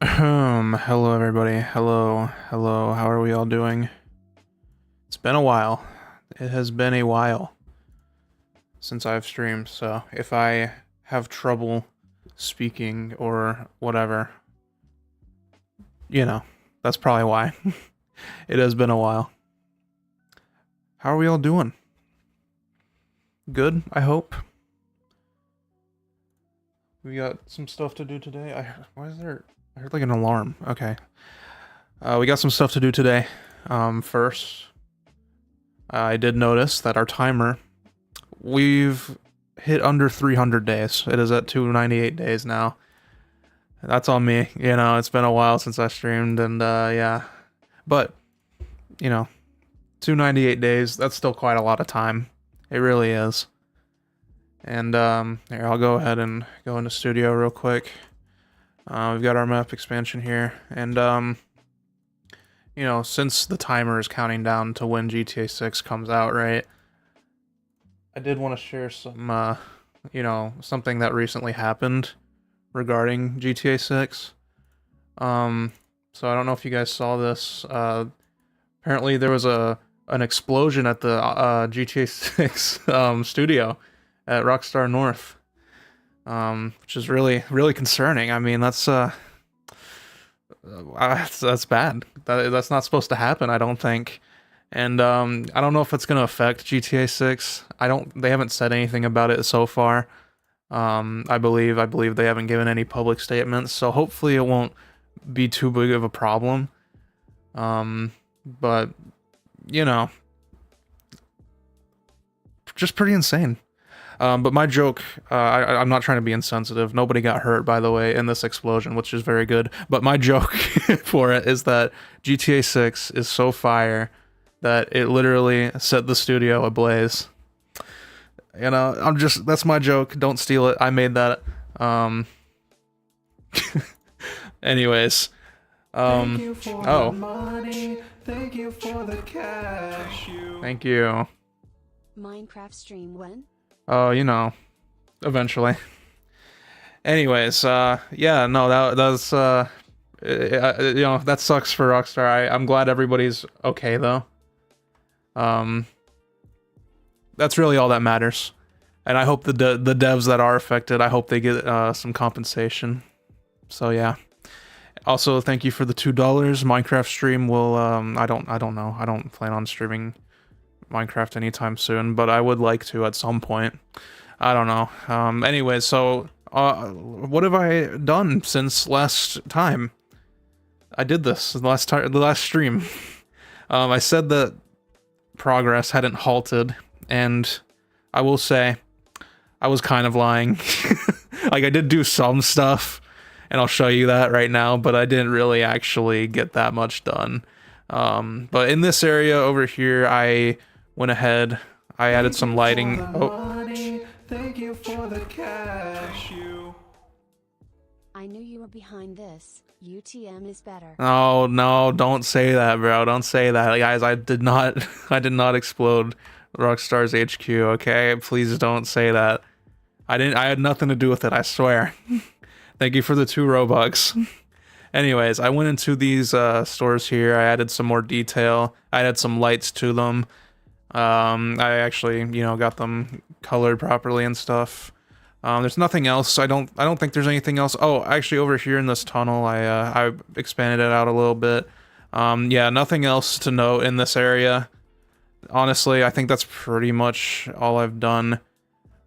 Hello everybody. Hello, hello. How are we all doing? It's been a while. It has been a while since I've streamed, so if I have trouble speaking or whatever, you know, that's probably why. It has been a while. How are we all doing? Good, I hope. We got some stuff to do today. Why is there? I heard like an alarm. Okay. We got some stuff to do today. First, I did notice that our timer, we've hit under 300 days. It is at 298 days now. That's on me. You know, it's been a while since I streamed, and yeah. But, you know, 298 days, that's still quite a lot of time. It really is. And here, I'll go ahead and go into studio real quick. We've got our map expansion here, and you know, since the timer is counting down to when GTA 6 comes out, right? I did want to share some, you know, something that recently happened regarding GTA 6. So I don't know if you guys saw this. Apparently there was an explosion at the GTA 6 studio at Rockstar North, which is really concerning. I mean, that's bad. That's not supposed to happen, I don't think. And I don't know if it's gonna affect GTA 6. They haven't said anything about it so far. I believe they haven't given any public statements, so hopefully it won't be too big of a problem. But you know, just pretty insane. But my joke, I'm not trying to be insensitive. Nobody got hurt, by the way, in this explosion, which is very good. But my joke for it is that GTA 6 is so fire that it literally set the studio ablaze. You know, that's my joke. Don't steal it. I made that. Anyways. Thank you for oh. the money. Thank you for the cash. Thank you. Minecraft stream when? Oh, you know, eventually. Anyways, yeah, no, that's, you know, that sucks for Rockstar. I'm glad everybody's okay, though. That's really all that matters. And I hope the devs that are affected, I hope they get, some compensation. So, yeah. Also, thank you for the $2. Minecraft stream will, I don't know. I don't plan on streaming Minecraft anytime soon, but I would like to at some point. I don't know. Anyway, so what have I done since last time I did this? The last stream. I said that progress hadn't halted, and I will say I was kind of lying. Like, I did do some stuff, and I'll show you that right now, but I didn't really actually get that much done. But in this area over here, I went ahead, I added some lighting. Thank you for the cash. I knew you were behind this. UTM is better. Oh no, don't say that, bro. Don't say that. Guys, I did not explode Rockstar's HQ, okay? Please don't say that. I had nothing to do with it, I swear. Thank you for the 2 Robux. Anyways, I went into these stores here. I added some more detail. I added some lights to them. I actually, you know, got them colored properly and stuff. There's nothing else. I don't think there's anything else. Oh, actually, over here in this tunnel, I expanded it out a little bit. Yeah, nothing else to note in this area. Honestly, I think that's pretty much all I've done.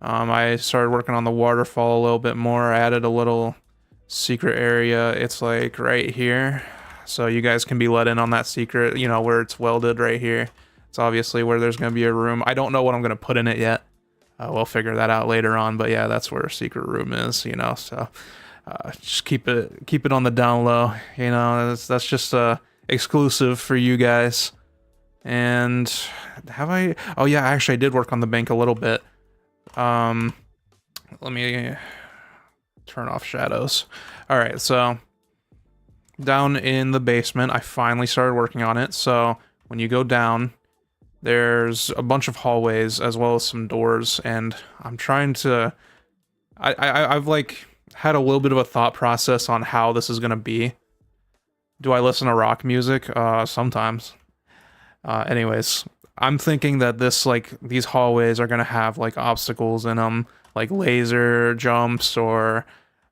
I started working on the waterfall a little bit more. I added a little secret area. It's like right here, so you guys can be let in on that secret, you know, where it's welded right here. It's obviously where there's going to be a room. I don't know what I'm going to put in it yet. We'll figure that out later on, but yeah, that's where a secret room is, you know, so just keep it on the down low, you know. That's just exclusive for you guys. And oh yeah, actually I did work on the bank a little bit. Let me turn off shadows. All right, so down in the basement, I finally started working on it. So when you go down, there's a bunch of hallways as well as some doors, and I'm trying to, I've like had a little bit of a thought process on how this is gonna be. Do I listen to rock music? Sometimes. Anyways, I'm thinking that these hallways are gonna have like obstacles in them, like laser jumps or,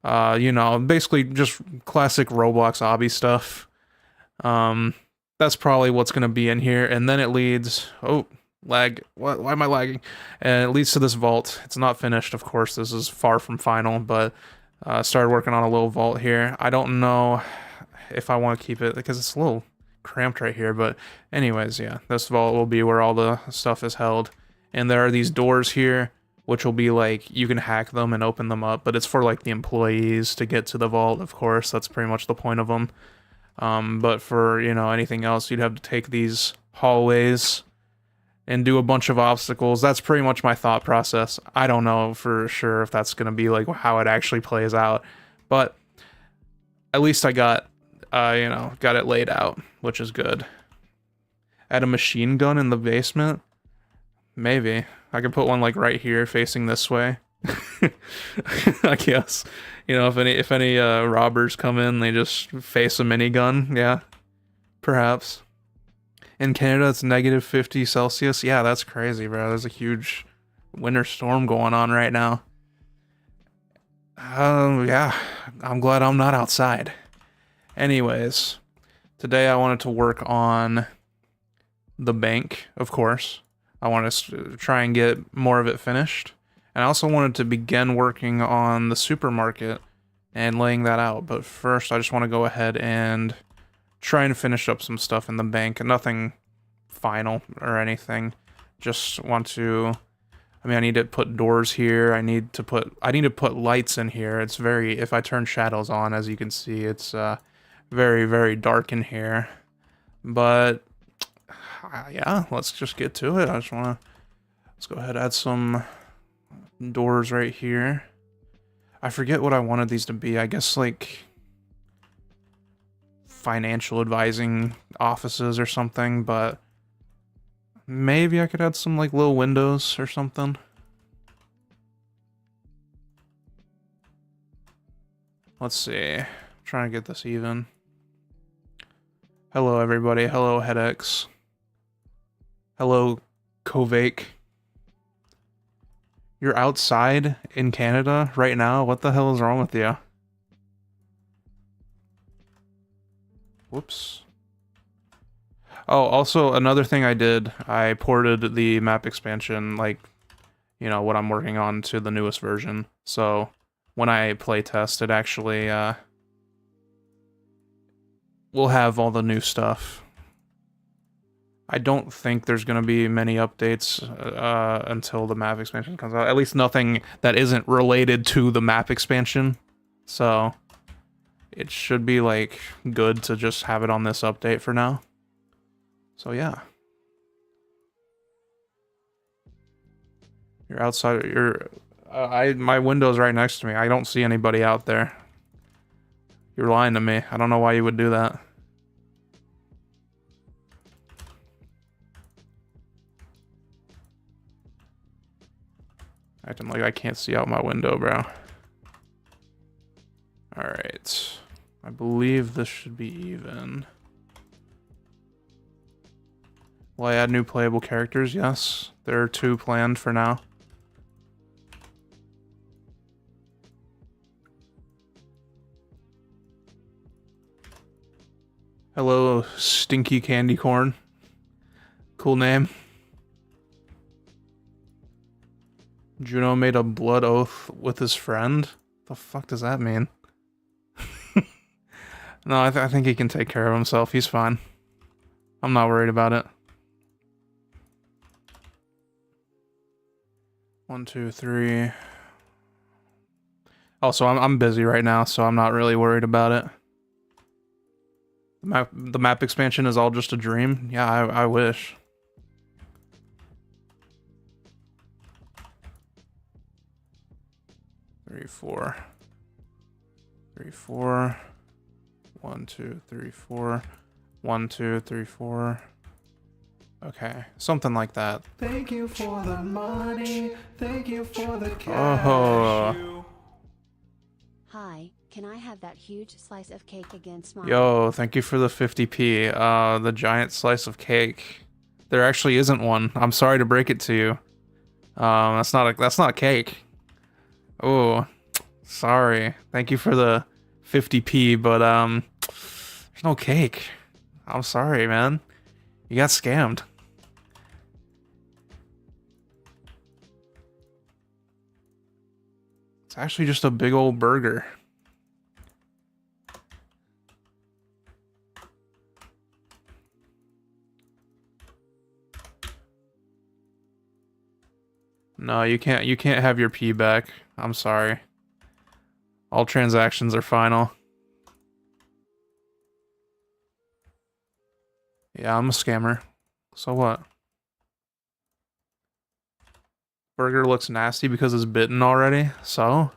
you know, basically just classic Roblox obby stuff. That's probably what's gonna be in here, and then it leads. Oh, lag. What? Why am I lagging? And it leads to this vault. It's not finished, of course. This is far from final, but started working on a little vault here. I don't know if I want to keep it because it's a little cramped right here, but anyways, yeah, this vault will be where all the stuff is held, and there are these doors here which will be like you can hack them and open them up, but it's for like the employees to get to the vault. Of course, that's pretty much the point of them. But for, you know, anything else, you'd have to take these hallways and do a bunch of obstacles. That's pretty much my thought process. I don't know for sure if that's gonna be like how it actually plays out, but at least I got you know, got it laid out, which is good. Add a machine gun in the basement? Maybe. I could put one like right here facing this way. I guess. You know, if any robbers come in, they just face a minigun. Yeah. Perhaps. In Canada, it's -50 Celsius. Yeah, that's crazy, bro. There's a huge winter storm going on right now. Yeah. I'm glad I'm not outside. Anyways, today I wanted to work on the bank, of course. I want to try and get more of it finished. And I also wanted to begin working on the supermarket and laying that out. But first, I just want to go ahead and try and finish up some stuff in the bank. Nothing final or anything. Just want to... I mean, I need to put doors here. I need to put lights in here. It's very... If I turn shadows on, as you can see, it's very, very dark in here. But... yeah, let's just get to it. Let's go ahead and add some doors right here. I forget what I wanted these to be. I guess like financial advising offices or something, but maybe I could add some like little windows or something. Let's see. I'm trying to get this even. Hello everybody. Hello HeadX. Hello, Kovake. You're outside in Canada right now? What the hell is wrong with you? Whoops. Oh, also, another thing I did, I ported the map expansion, like, you know, what I'm working on to the newest version. So, when I playtest, it actually, will have all the new stuff. I don't think there's going to be many updates until the map expansion comes out. At least nothing that isn't related to the map expansion. So it should be like good to just have it on this update for now. So yeah. You're outside. My window's right next to me. I don't see anybody out there. You're lying to me. I don't know why you would do that. Acting like I can't see out my window, bro. Alright. I believe this should be even. Will I add new playable characters? Yes. There are 2 planned for now. Hello, Stinky Candy Corn. Cool name. Juno made a blood oath with his friend? The fuck does that mean? No, I think he can take care of himself. He's fine. I'm not worried about it. 1, 2, 3. Also, I'm busy right now, so I'm not really worried about it. The map expansion is all just a dream? Yeah, I wish. Three, 4. 3, 4. 1, 2, 3, 4. 1, 2, 3, 4. Okay, something like that. Thank you for the money. Thank you for the cash. Oh. Hi, can I have that huge slice of cake against my... Yo, thank you for the 50p. The giant slice of cake. There actually isn't one. I'm sorry to break it to you. That's not cake. Oh, sorry. Thank you for the 50p, but there's no cake. I'm sorry, man. You got scammed. It's actually just a big old burger. No, you can't have your P back. I'm sorry. All transactions are final. Yeah, I'm a scammer. So what? Burger looks nasty because it's bitten already. So?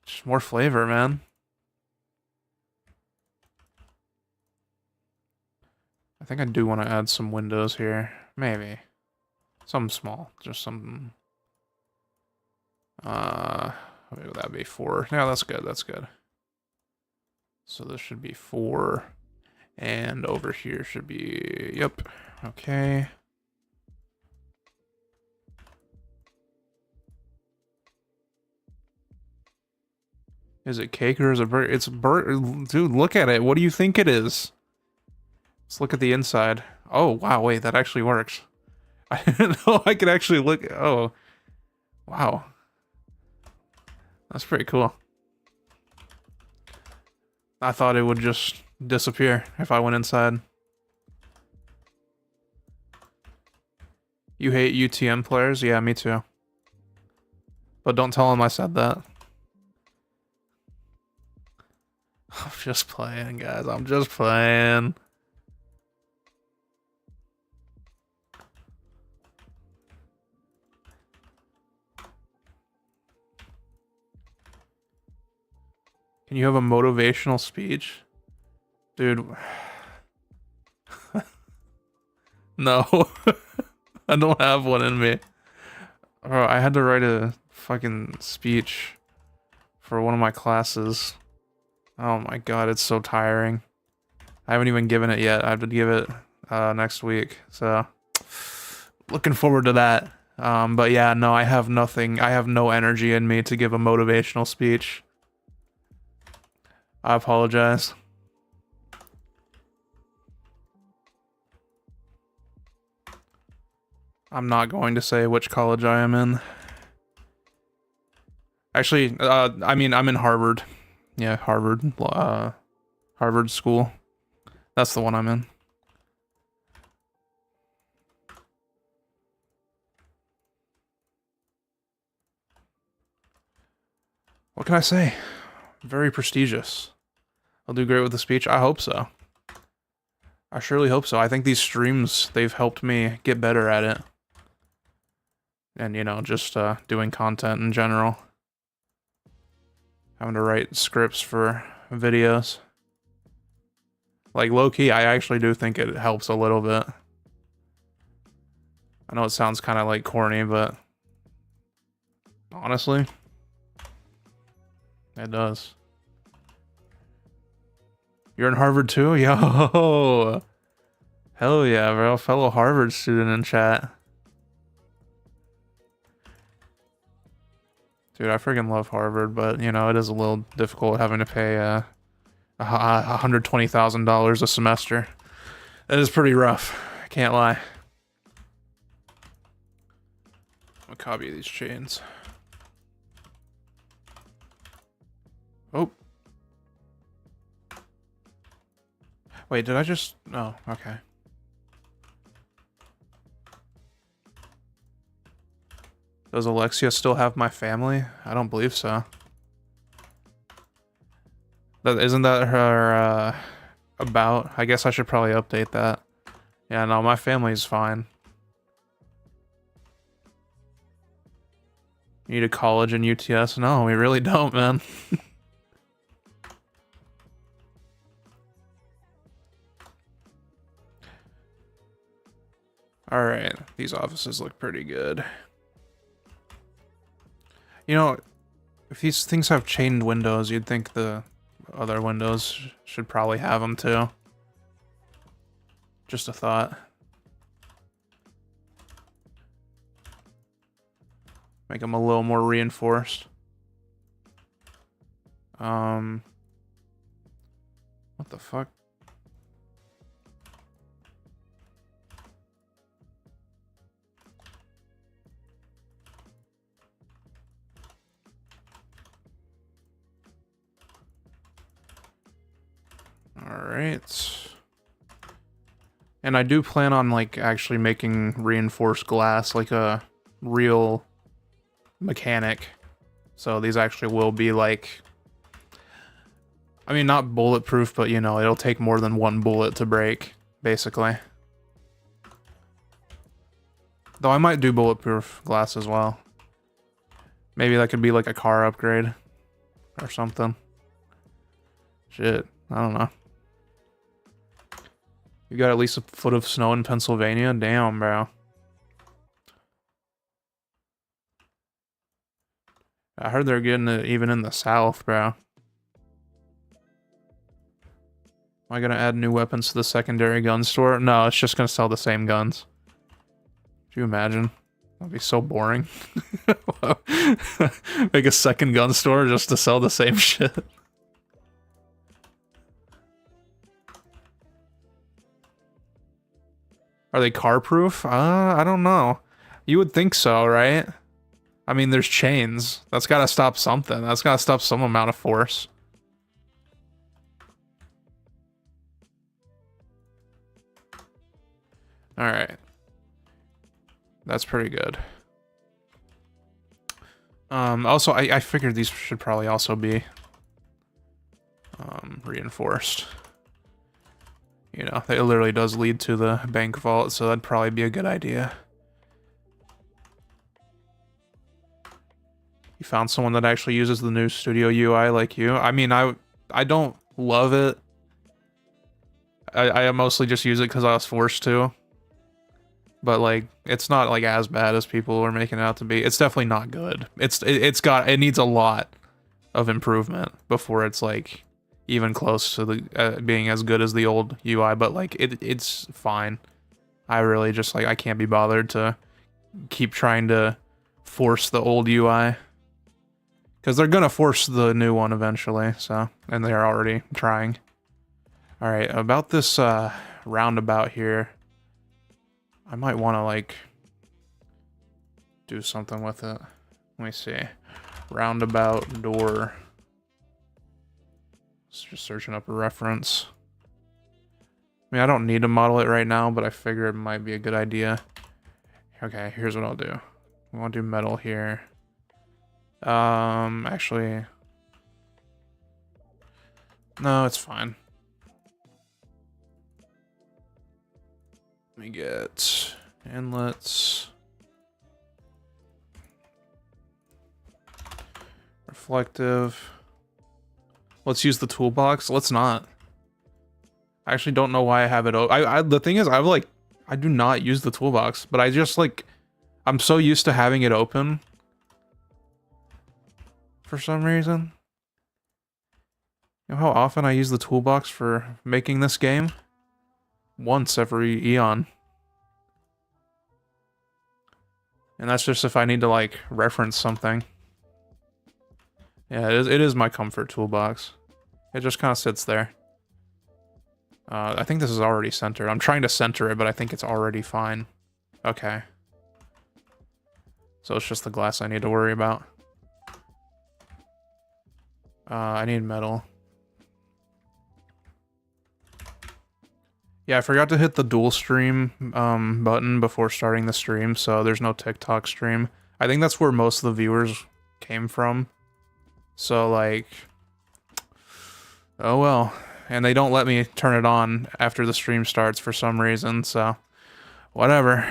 Just more flavor, man. I think I do want to add some windows here. Maybe. Something small. Just something. What would that be? 4. Yeah, that's good. That's good. So this should be 4. And over here should be... Yep. Okay. Is it cake or is it burger? It's burger. Dude, look at it. What do you think it is? Let's look at the inside. Oh, wow. Wait, that actually works. I didn't know I could actually look. Oh, wow. That's pretty cool. I thought it would just disappear if I went inside. You hate UTM players? Yeah, me too. But don't tell them I said that. I'm just playing, guys. I'm just playing. Can you have a motivational speech? Dude. No. I don't have one in me. Bro, I had to write a fucking speech for one of my classes. Oh my god, it's so tiring. I haven't even given it yet. I have to give it next week. So, looking forward to that. But yeah, no, I have nothing. I have no energy in me to give a motivational speech. I apologize. I'm not going to say which college I am in. Actually, I mean, I'm in Harvard. Yeah, Harvard. Harvard School. That's the one I'm in. What can I say? Very prestigious. I'll do great with the speech. I hope so. I surely hope so. I think these streams, they've helped me get better at it. And, you know, just doing content in general. Having to write scripts for videos. Like, low-key, I actually do think it helps a little bit. I know it sounds kind of, like, corny, but... honestly... it does. You're in Harvard too? Yo! Hell yeah, bro. Fellow Harvard student in chat. Dude, I freaking love Harvard, but, you know, it is a little difficult having to pay $120,000 a semester. It is pretty rough. I can't lie. I'm gonna copy these chains. Oh. Wait, did I just... oh, okay. Does Alexia still have my family? I don't believe so. Isn't that her, about? I guess I should probably update that. Yeah, no, my family's fine. You need a college in UTS? No, we really don't, man. Alright, these offices look pretty good. You know, If these things have chained windows, you'd think the other windows should probably have them too. Just a thought. Make them a little more reinforced. What the fuck? Alright. And I do plan on, like, actually making reinforced glass, like a real mechanic. So these actually will be, like... I mean, not bulletproof, but, you know, it'll take more than one bullet to break, basically. Though I might do bulletproof glass as well. Maybe that could be, like, a car upgrade. Or something. Shit, I don't know. You got at least a foot of snow in Pennsylvania? Damn, bro. I heard they're getting it even in the South, bro. Am I gonna add new weapons to the secondary gun store? No, it's just gonna sell the same guns. Could you imagine? That'd be so boring. Make a second gun store just to sell the same shit. Are they car-proof? I don't know. You would think so, right? I mean, there's chains. That's gotta stop something. That's gotta stop some amount of force. Alright. That's pretty good. Also, I figured these should probably also be reinforced. You know, it literally does lead to the bank vault, so that'd probably be a good idea. You found someone that actually uses the new studio UI like you? I mean, I don't love it. I mostly just use it because I was forced to. But, like, it's not, like, as bad as people are making it out to be. It's definitely not good. It needs a lot of improvement before it's, like, even close to the being as good as the old UI, but like it's fine. I really just like I can't be bothered to keep trying to force the old UI because they're gonna force the new one eventually. So, and they're already trying. All right, about this roundabout here, I might want to like do something with it. Let me see, roundabout door. Just searching up a reference. I mean, I don't need to model it right now, but I figure it might be a good idea. Okay, here's what I'll do. I want to do metal here. Actually... No, it's fine. Let me get inlets. Reflective. Let's use the toolbox. Let's not. I actually don't know why I have it open. The thing is, I do not use the toolbox, but I just like, I'm so used to having it open. For some reason. You know how often I use the toolbox for making this game? Once every eon. And that's just if I need to like reference something. Yeah, it is my comfort toolbox. It just kind of sits there. I think this is already centered. I'm trying to center it, but I think it's already fine. Okay. So it's just the glass I need to worry about. I need metal. Yeah, I forgot to hit the dual stream button before starting the stream, so there's no TikTok stream. I think that's where most of the viewers came from. So, like, oh well. And they don't let me turn it on after the stream starts for some reason, so whatever.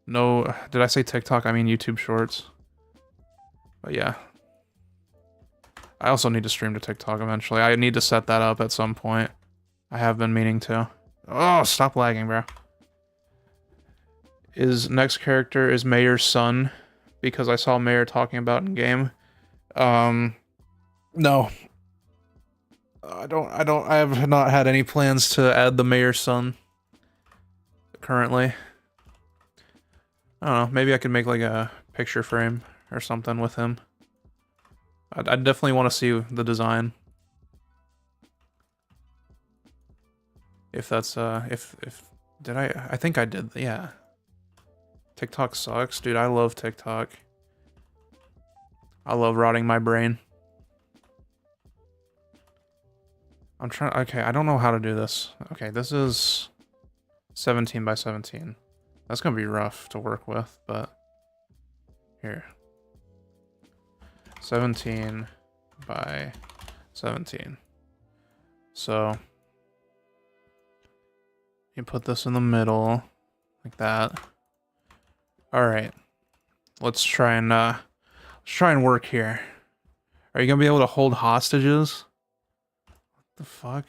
No, did I say TikTok? I mean YouTube Shorts. But yeah. I also need to stream to TikTok eventually. I need to set that up at some point. I have been meaning to. Oh, stop lagging, bro. His next character is Mayor's son, because I saw Mayor talking about in game. No. I have not had any plans to add the Mayor's son currently. I don't know, maybe I could make like a picture frame or something with him. I'd definitely want to see the design. If that's, did I think I did, yeah. TikTok sucks, dude, I love TikTok. I love rotting my brain. I'm trying, okay, I don't know how to do this. Okay, this is 17 by 17. That's gonna be rough to work with, but here. 17 by 17. So you put this in the middle like that. All right, let's try and work here. Are you gonna be able to hold hostages? What the fuck?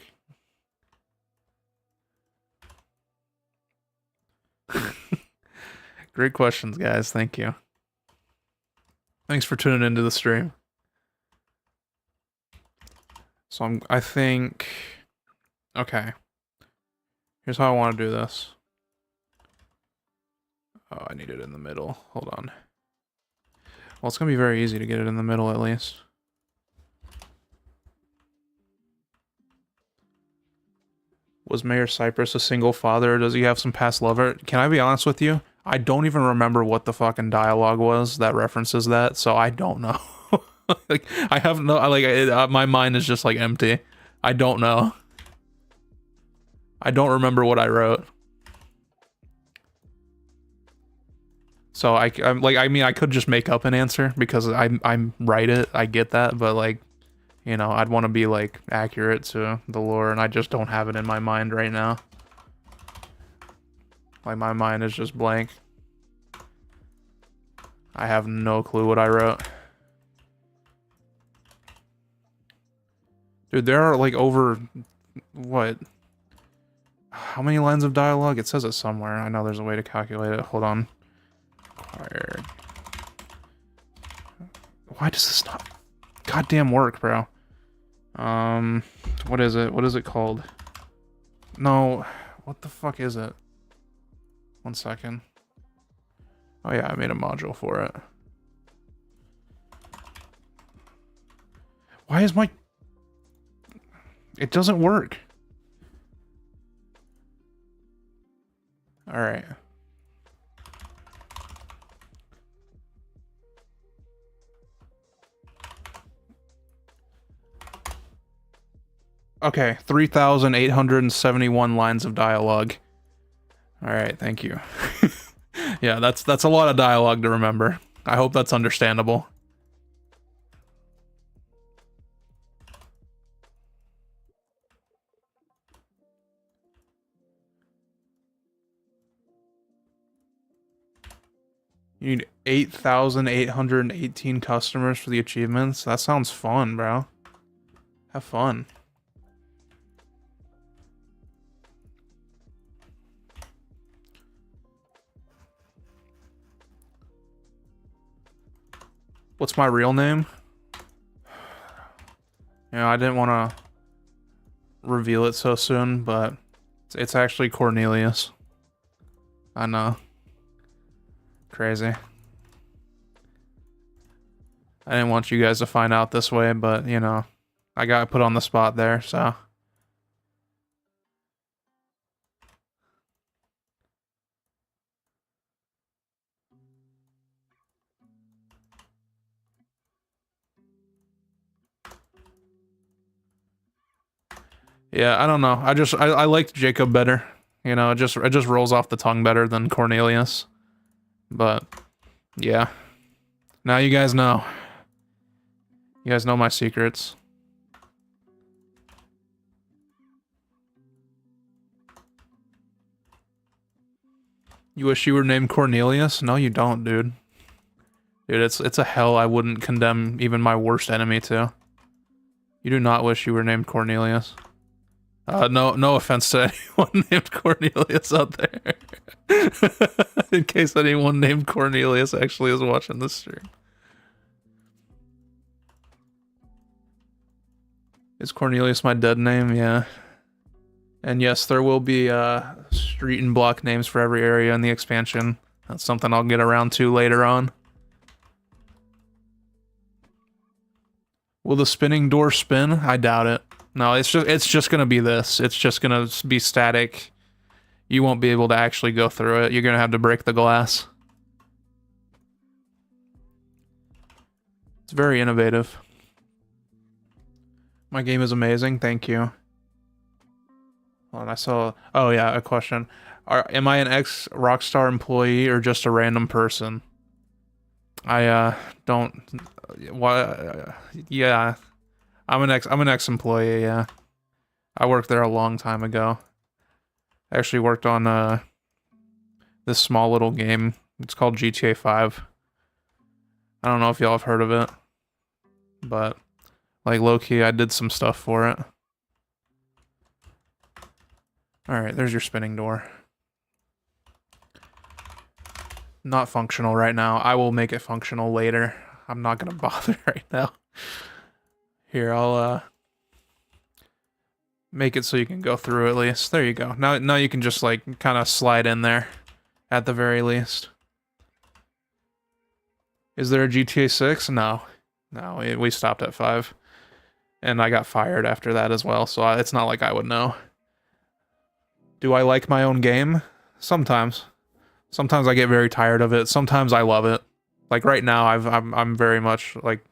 Great questions, guys. Thank you. Thanks for tuning into the stream. So I think, okay. Here's how I want to do this. Oh, I need it in the middle. Hold on. Well, it's gonna be very easy to get it in the middle at least. Was Mayor Cypress a single father, or does he have some past lover? Can I be honest with you? I don't even remember what the fucking dialogue was that references that, so I don't know. Like, I have no, like, my mind is just like empty. I don't know. I don't remember what I wrote. So I'm like, I mean, I could just make up an answer because I'm write it. I get that, but like, you know, I'd want to be like accurate to the lore, and I just don't have it in my mind right now. Like, my mind is just blank. I have no clue what I wrote. Dude, there are like over, what? How many lines of dialogue? It says it somewhere. I know there's a way to calculate it. Hold on. Required. Why does this not goddamn work, bro? What is it? What is it called? No, what the fuck is it? 1 second. Oh yeah, I made a module for it. Why is my... It doesn't work. All right. Okay, 3,871 lines of dialogue. All right, thank you. Yeah, that's a lot of dialogue to remember. I hope that's understandable. You need 8,818 customers for the achievements? That sounds fun, bro. Have fun. What's my real name? Yeah, I didn't want to reveal it so soon, but it's actually Cornelius. I know. Crazy. I didn't want you guys to find out this way, but, you know, I got put on the spot there, so. Yeah, I don't know. I liked Jacob better. You know, it just rolls off the tongue better than Cornelius. But yeah. Now you guys know. You guys know my secrets. You wish you were named Cornelius? No, you don't, dude. Dude, it's a hell I wouldn't condemn even my worst enemy to. You do not wish you were named Cornelius. No offense to anyone named Cornelius out there. In case anyone named Cornelius actually is watching this stream. Is Cornelius my dead name? Yeah. And yes, there will be street and block names for every area in the expansion. That's something I'll get around to later on. Will the spinning door spin? I doubt it. No, it's just gonna be this. It's just gonna be static. You won't be able to actually go through it. You're gonna have to break the glass. It's very innovative. My game is amazing. Thank you. Hold on, I saw. Oh yeah, a question. Am I an ex Rockstar employee or just a random person? I don't. What? Yeah, I'm an ex employee. Yeah, I worked there a long time ago. I actually worked on this small little game. It's called GTA 5. I don't know if y'all have heard of it, but like low-key, I did some stuff for it. Alright, there's your spinning door. Not functional right now. I will make it functional later. I'm not gonna bother right now. Here, I'll make it so you can go through at least. There you go. Now you can just like kind of slide in there at the very least. Is there a GTA 6? No. No, we stopped at 5. And I got fired after that as well, so it's not like I would know. Do I like my own game? Sometimes. Sometimes I get very tired of it. Sometimes I love it. Like right now, I'm very much like,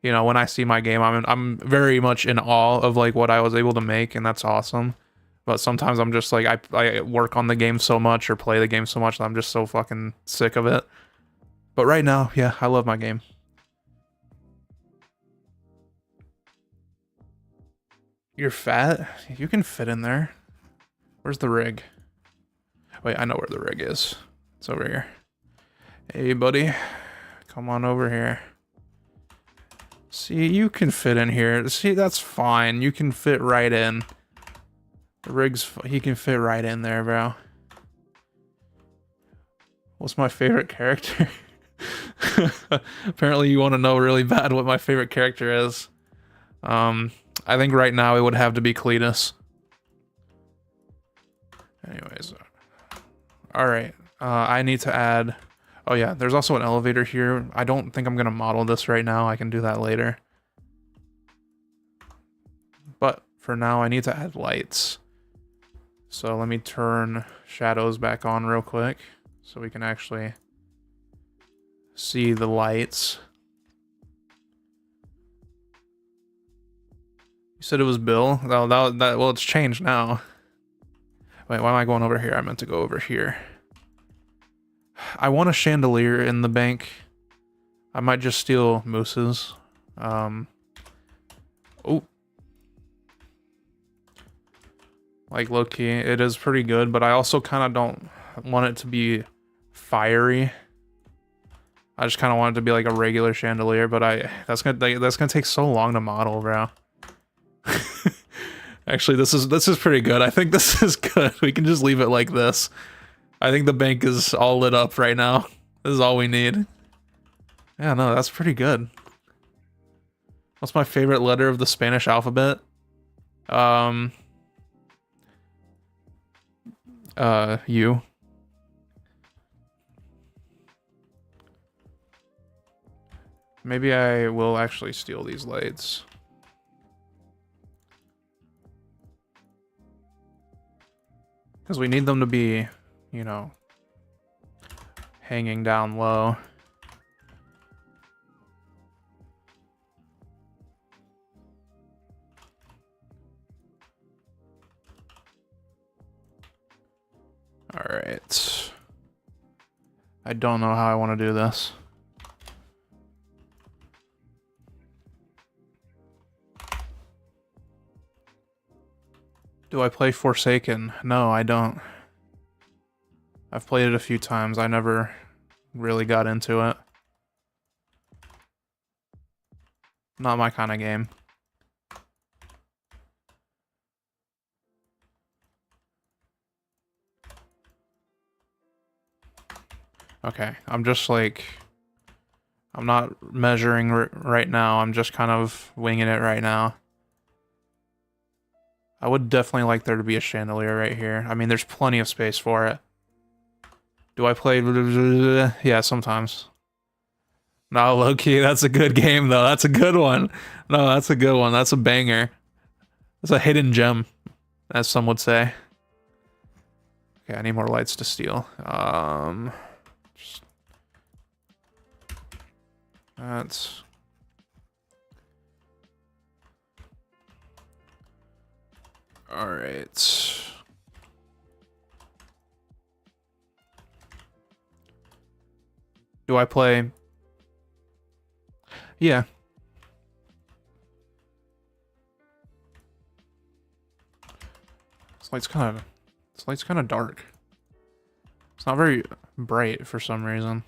you know, when I see my game, I'm very much in awe of like what I was able to make, and that's awesome. But sometimes I'm just like I work on the game so much or play the game so much that I'm just so fucking sick of it. But right now, yeah, I love my game. You're fat? You can fit in there. Where's the rig? Wait, I know where the rig is. It's over here. Hey, buddy. Come on over here. See, you can fit in here. See, that's fine. You can fit right in. The rig's... He can fit right in there, bro. What's my favorite character? Apparently you want to know really bad what my favorite character is. I think right now it would have to be Cletus. Anyways. Alright. I need to add... Oh yeah, there's also an elevator here. I don't think I'm going to model this right now. I can do that later. But for now, I need to add lights. So let me turn shadows back on real quick so we can actually see the lights. You said it was Bill? Well, it's changed now. Wait, why am I going over here? I meant to go over here. I want a chandelier in the bank. I might just steal Moose's. Oh. Like, low-key, it is pretty good, but I also kind of don't want it to be fiery. I just kind of want it to be like a regular chandelier, but that's gonna take so long to model, bro. Actually, this is pretty good. I think this is good. We can just leave it like this. I think the bank is all lit up right now. This is all we need. Yeah, no, that's pretty good. What's my favorite letter of the Spanish alphabet? U. Maybe I will actually steal these lights. Because we need them to be, you know, hanging down low. Alright. I don't know how I want to do this. Do I play Forsaken? No, I don't. I've played it a few times. I never really got into it. Not my kind of game. Okay, I'm just like, I'm not measuring right now. I'm just kind of winging it right now. I would definitely like there to be a chandelier right here. I mean, there's plenty of space for it. Do I play? Yeah, sometimes. No, low-key, that's a good game, though. That's a good one. No, that's a good one. That's a banger. That's a hidden gem, as some would say. Okay, I need more lights to steal. That's... Alright. Do I play? Yeah. This light's kind of dark. It's not very bright for some reason.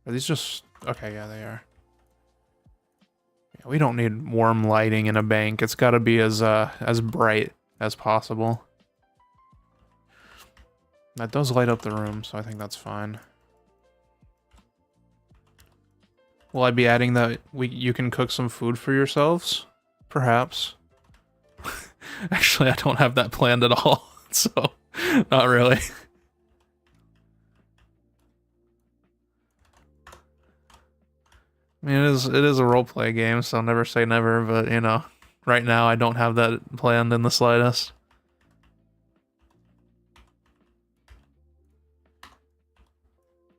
Are these just okay? Yeah, they are. Yeah, we don't need warm lighting in a bank. It's got to be as bright as possible. That does light up the room, so I think that's fine. Will I be adding that you can cook some food for yourselves? Perhaps. Actually, I don't have that planned at all, so not really. I mean, it is a roleplay game, so never say never, but you know, right now I don't have that planned in the slightest.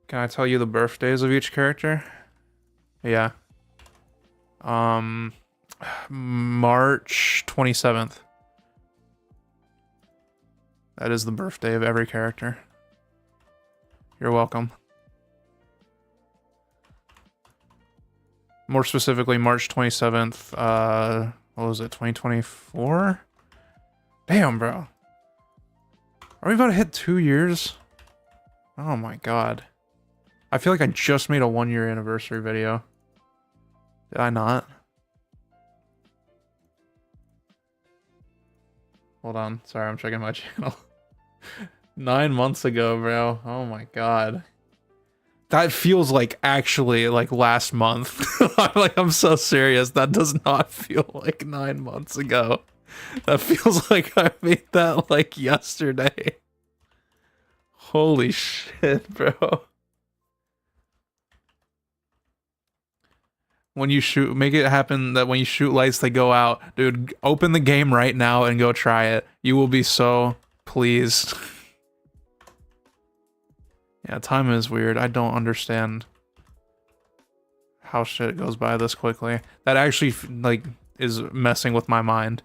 Can I tell you the birthdays of each character? Yeah. March 27th. That is the birthday of every character. You're welcome. More specifically, March 27th, what was it, 2024? Damn, bro. Are we about to hit 2 years? Oh my god. I feel like I just made a 1-year anniversary video. Did I not? Hold on. Sorry, I'm checking my channel. 9 months ago, bro. Oh my god. That feels like actually like last month. I'm so serious. That does not feel like 9 months ago. That feels like I made that like yesterday. Holy shit, bro. When you shoot, make it happen that when you shoot lights, they go out. Dude, open the game right now and go try it. You will be so pleased. Yeah, time is weird. I don't understand how shit goes by this quickly. That actually, like, is messing with my mind.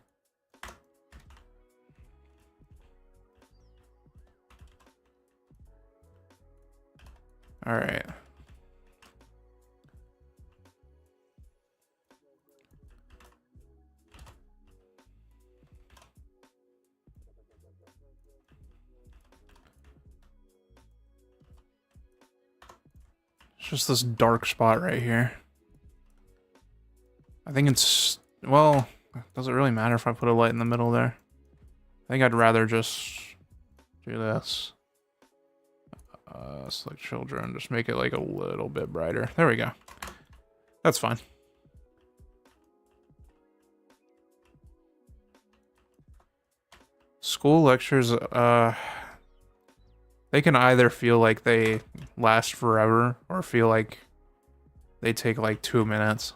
Alright. It's just this dark spot right here. I think it's... Well, does it really matter if I put a light in the middle there? I think I'd rather just do this. Select children, just make it like a little bit brighter. There we go. That's fine. School lectures, they can either feel like they last forever or feel like they take like 2 minutes.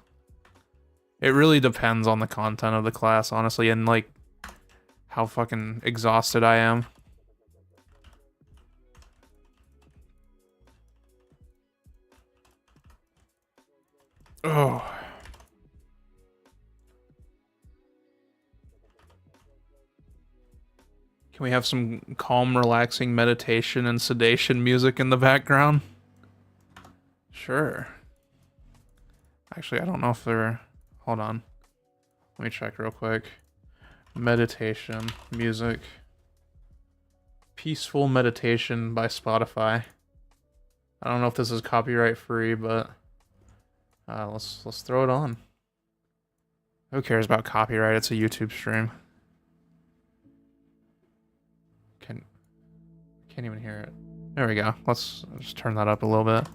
It really depends on the content of the class, honestly, and like how fucking exhausted I am. Oh. Can we have some calm, relaxing meditation and sedation music in the background? Sure. Actually, I don't know if they're... Hold on. Let me check real quick. Meditation, music. Peaceful Meditation by Spotify. I don't know if this is copyright free, but let's throw it on. Who cares about copyright? It's a YouTube stream. Can't even hear it. There we go. Let's just turn that up a little bit.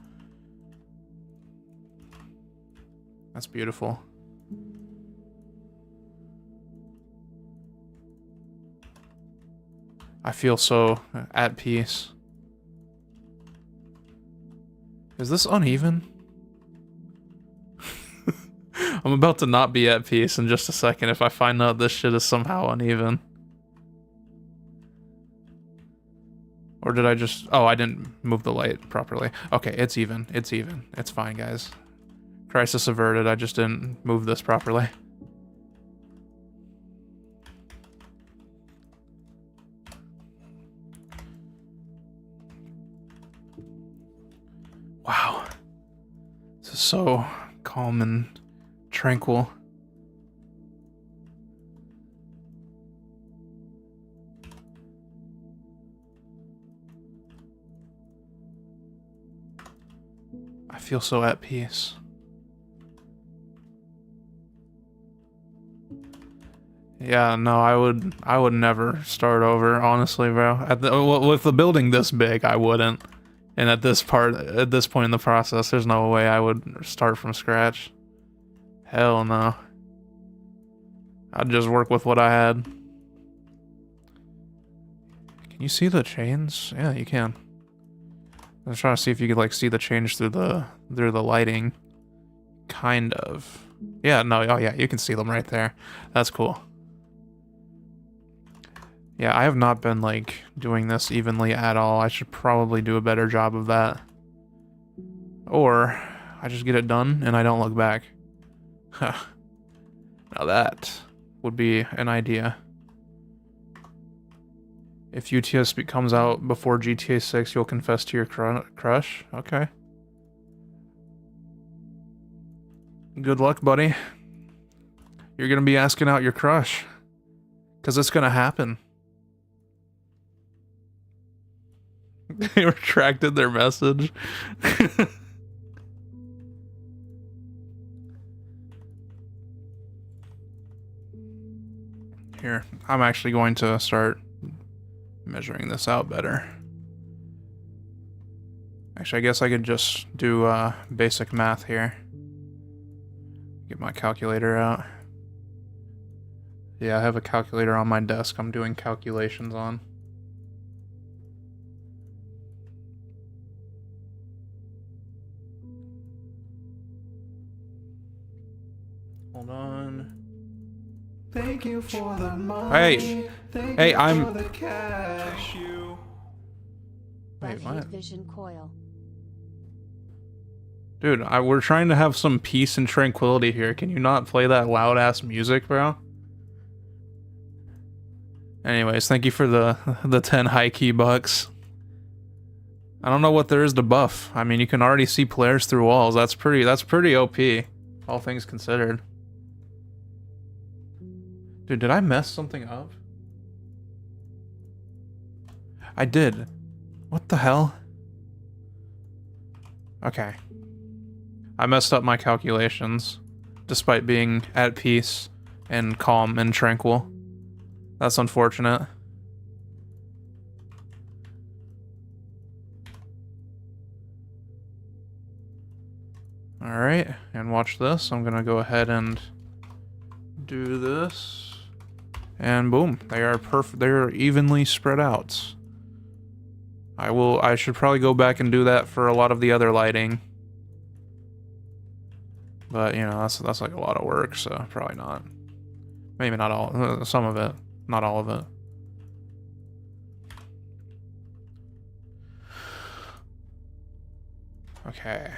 That's beautiful. I feel so at peace. Is this uneven? I'm about to not be at peace in just a second if I find out this shit is somehow uneven. Or did I just... Oh, I didn't move the light properly. Okay, it's even. It's even. It's fine, guys. Crisis averted. I just didn't move this properly. Wow. This is so calm and tranquil. I feel so at peace. Yeah, no, I would never start over, honestly, bro. With the building this big, I wouldn't. And at this point in the process, there's no way I would start from scratch. Hell no. I'd just work with what I had. Can you see the chains? Yeah, you can. I was trying to see if you could like see the change through the lighting. Kind of. Yeah, no, oh yeah, you can see them right there. That's cool. Yeah, I have not been like doing this evenly at all. I should probably do a better job of that. Or I just get it done and I don't look back. Huh. Now that would be an idea. If UTS comes out before GTA 6, you'll confess to your crush? Okay. Good luck, buddy. You're gonna be asking out your crush. 'Cause it's gonna happen. They retracted their message. Here, I'm actually going to start measuring this out better. Actually, I guess I could just do basic math here. Get my calculator out. Yeah, I have a calculator on my desk I'm doing calculations on. Hold on. Thank you for the money. Hey, Thank hey, you I'm. for the cash. Wait, Love what? vision coil. Dude, we're trying to have some peace and tranquility here. Can you not play that loud ass music, bro? Anyways, thank you for the 10 high key bucks. I don't know what there is to buff. I mean, you can already see players through walls. That's pretty OP, all things considered. Dude, did I mess something up? I did. What the hell? Okay. I messed up my calculations, despite being at peace and calm and tranquil. That's unfortunate. Alright, and watch this. I'm gonna go ahead and do this. And boom, they are perfect. They're evenly spread out. I should probably go back and do that for a lot of the other lighting. But, you know, that's like a lot of work, so probably not. Maybe not all, some of it, not all of it. Okay.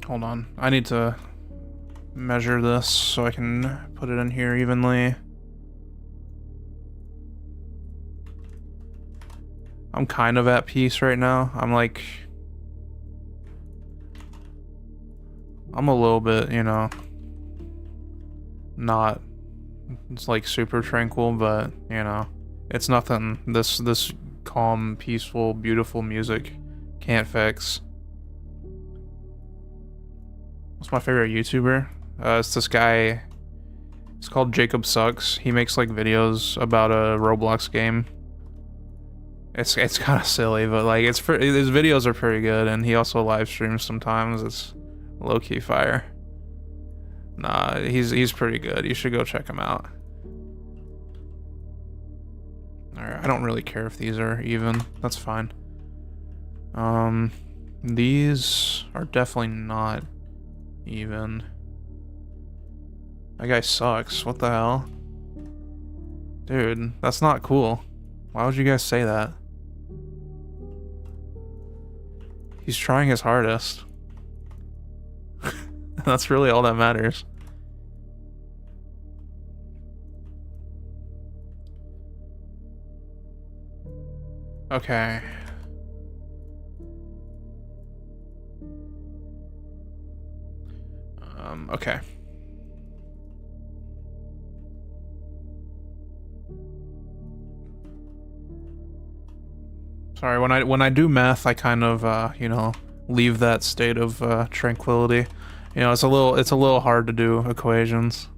Hold on, I need to measure this so I can put it in here evenly. I'm kind of at peace right now. I'm a little bit, you know, not, it's like super tranquil, but you know, it's nothing this calm, peaceful, beautiful music can't fix. What's my favorite YouTuber? It's this guy. It's called Jacob Sucks. He makes like videos about a Roblox game. It's kind of silly, but like his videos are pretty good, and he also live streams sometimes. It's low key fire. Nah, he's pretty good. You should go check him out. Alright, I don't really care if these are even. That's fine. These are definitely not even. That guy sucks. What the hell? Dude, that's not cool. Why would you guys say that? He's trying his hardest. That's really all that matters. Okay. Okay. Sorry, when I do math, I kind of you know, leave that state of tranquility. You know, it's a little hard to do equations.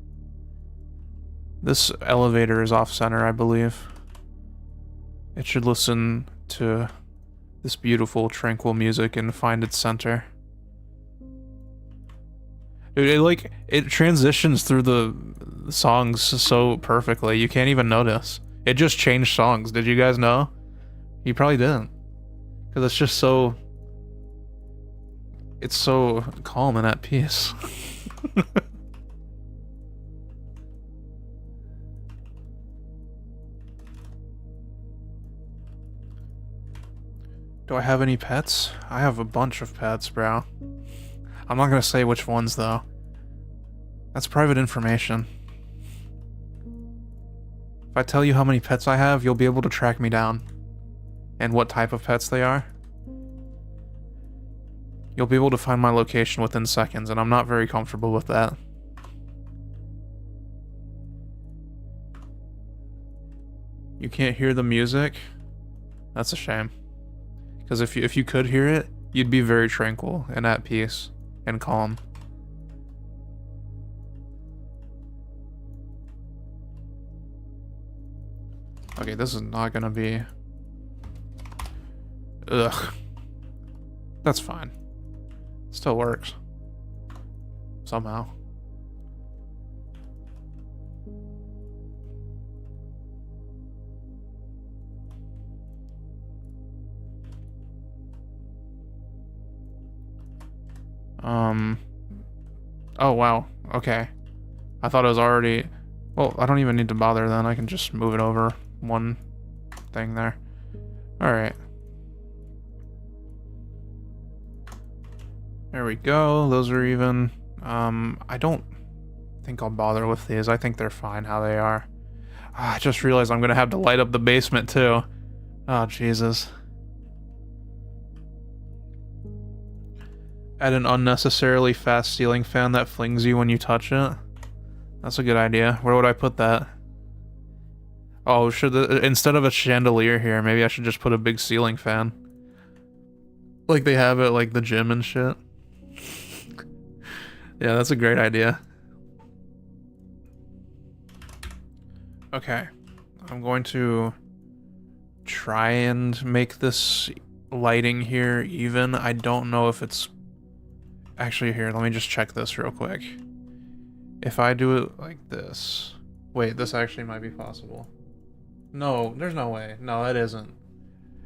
This elevator is off center, I believe. It should listen to this beautiful, tranquil music and find its center. Dude, it transitions through the songs so perfectly, you can't even notice. It just changed songs. Did you guys know? You probably didn't. Because it's just so... It's so calm and at peace. Do I have any pets? I have a bunch of pets, bro. I'm not gonna say which ones, though. That's private information. If I tell you how many pets I have, you'll be able to track me down. And what type of pets they are. You'll be able to find my location within seconds, and I'm not very comfortable with that. You can't hear the music? That's a shame. Because if you could hear it, you'd be very tranquil and at peace and calm. Okay, this is not gonna be... Ugh. That's fine. Still works. Somehow. Oh, wow. Okay. I thought it was already... Well, I don't even need to bother then. I can just move it over one thing there. Alright. There we go. Those are even. I don't think I'll bother with these. I think they're fine how they are. I just realized I'm gonna have to light up the basement too. Oh, Jesus. Add an unnecessarily fast ceiling fan that flings you when you touch it. That's a good idea. Where would I put that? Oh, instead of a chandelier here, maybe I should just put a big ceiling fan. Like they have at like the gym and shit. Yeah, that's a great idea. Okay. I'm going to try and make this lighting here even. I don't know if it's... Actually, here, let me just check this real quick. If I do it like this... Wait, this actually might be possible. No, there's no way. No, that isn't.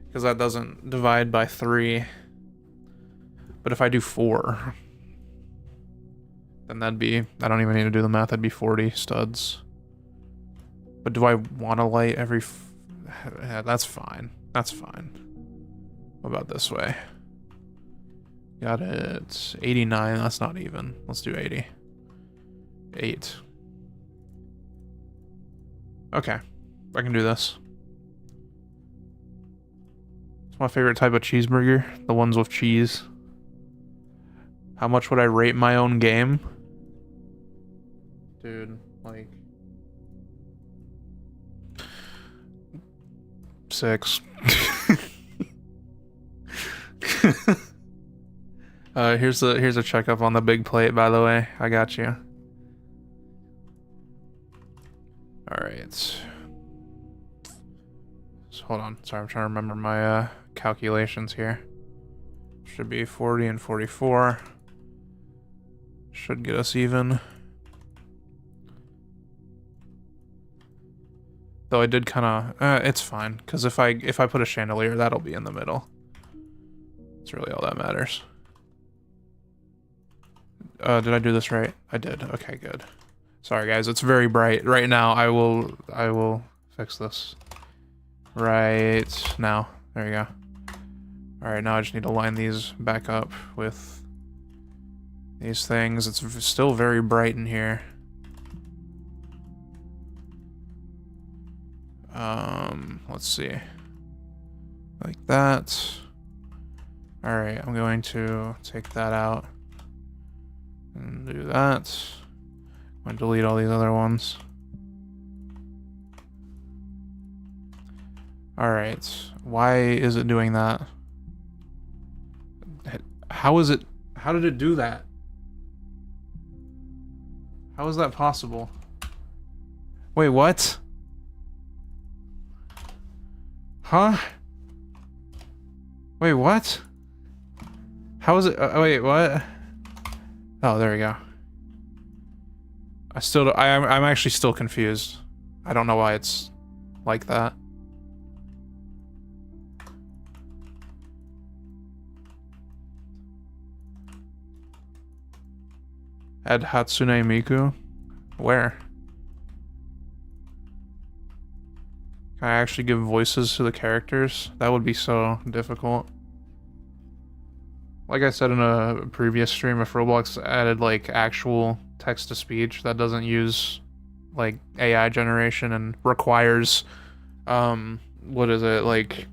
Because that doesn't divide by 3. But if I do 4... Then that'd be... I don't even need to do the math. That'd be 40 studs. But do I want to light every... Yeah, that's fine. That's fine. What about this way? Got it. 89. That's not even. Let's do 80. 8. Okay. I can do this. It's my favorite type of cheeseburger. The ones with cheese. How much would I rate my own game? Dude, like... 6. Here's a checkup on the big plate, by the way. I got you. All right. So hold on. Sorry, I'm trying to remember my calculations here. Should be 40 and 44. Should get us even. Though I did kind of, it's fine, because if I put a chandelier, that'll be in the middle. That's really all that matters. Did I do this right? I did. Okay, good. Sorry guys, it's very bright right now. I will fix this right now. There you go. All right, now I just need to line these back up with these things. It's still very bright in here. Let's see. Like that. All right, I'm going to take that out and do that. I'm going to delete all these other ones. All right, why is it doing that? How did it do that? How is that possible? Wait, what? Huh? Wait, what? How is it? Wait, what? Oh, there we go. I'm actually still confused. I don't know why it's like that. Add Hatsune Miku? Where? Can I actually give voices to the characters? That would be so difficult. Like I said in a previous stream, if Roblox added like actual text-to-speech that doesn't use like AI generation and requires, what is it, like,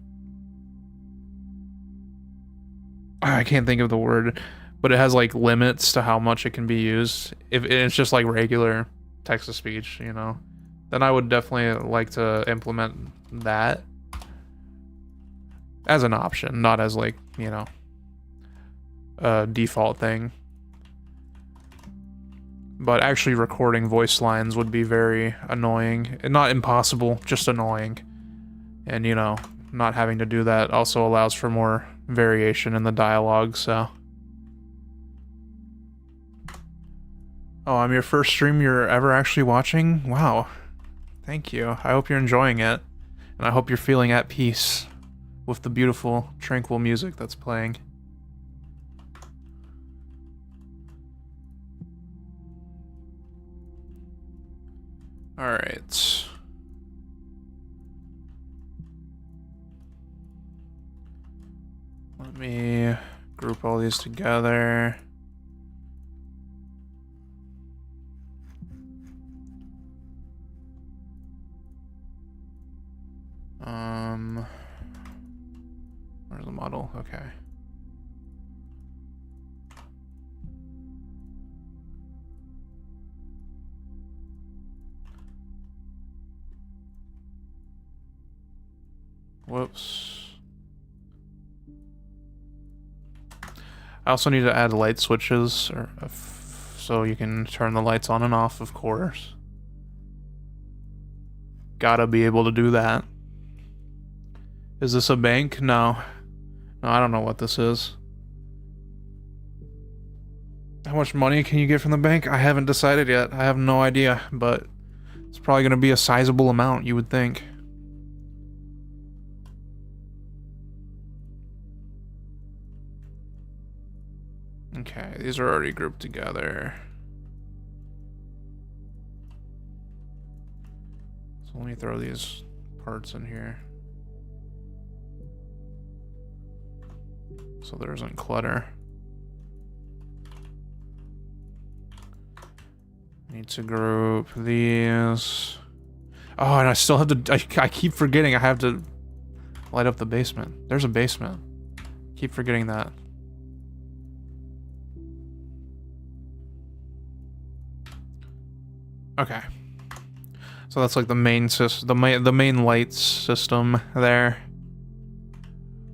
I can't think of the word, but it has like limits to how much it can be used. If it's just like regular text-to-speech, you know, then I would definitely like to implement that as an option, not as like, you know, a default thing. But actually recording voice lines would be very annoying. Not impossible, just annoying. And, you know, not having to do that also allows for more variation in the dialogue, so. Oh, I'm your first stream you're ever actually watching? Wow. Thank you. I hope you're enjoying it. And I hope you're feeling at peace with the beautiful, tranquil music that's playing. Alright. Let me group all these together. Where's the model? Okay. Whoops. I also need to add light switches, or so you can turn the lights on and off, of course. Gotta be able to do that. Is this a bank? No. No, I don't know what this is. How much money can you get from the bank? I haven't decided yet. I have no idea, but it's probably gonna be a sizable amount, you would think. Okay, these are already grouped together. So let me throw these parts in here, so there isn't clutter. Need to group these. Oh, and I still have to, I keep forgetting I have to light up the basement. There's a basement. Keep forgetting that. Okay. So that's like the main the main lights system there.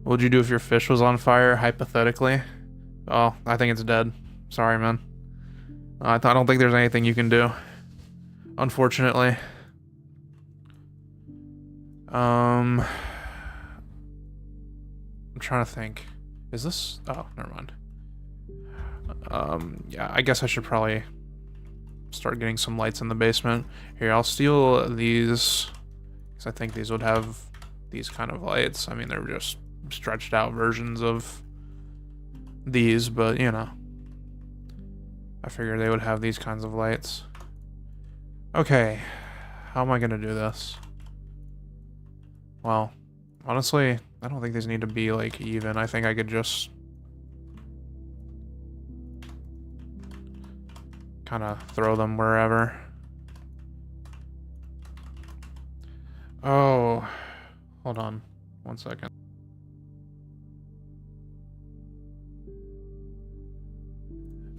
What would you do if your fish was on fire, hypothetically? Oh, I think it's dead. Sorry, man. I don't think there's anything you can do, unfortunately. I'm trying to think. Is this? Oh, never mind. Yeah, I guess I should probably start getting some lights in the basement. Here, I'll steal these, because I think these would have these kind of lights. I mean, they're just stretched out versions of these, but you know, I figured they would have these kinds of lights. Okay, how am I gonna do this? Well, honestly, I don't think these need to be like even. I think I could just kind of throw them wherever. Oh, hold on 1 second.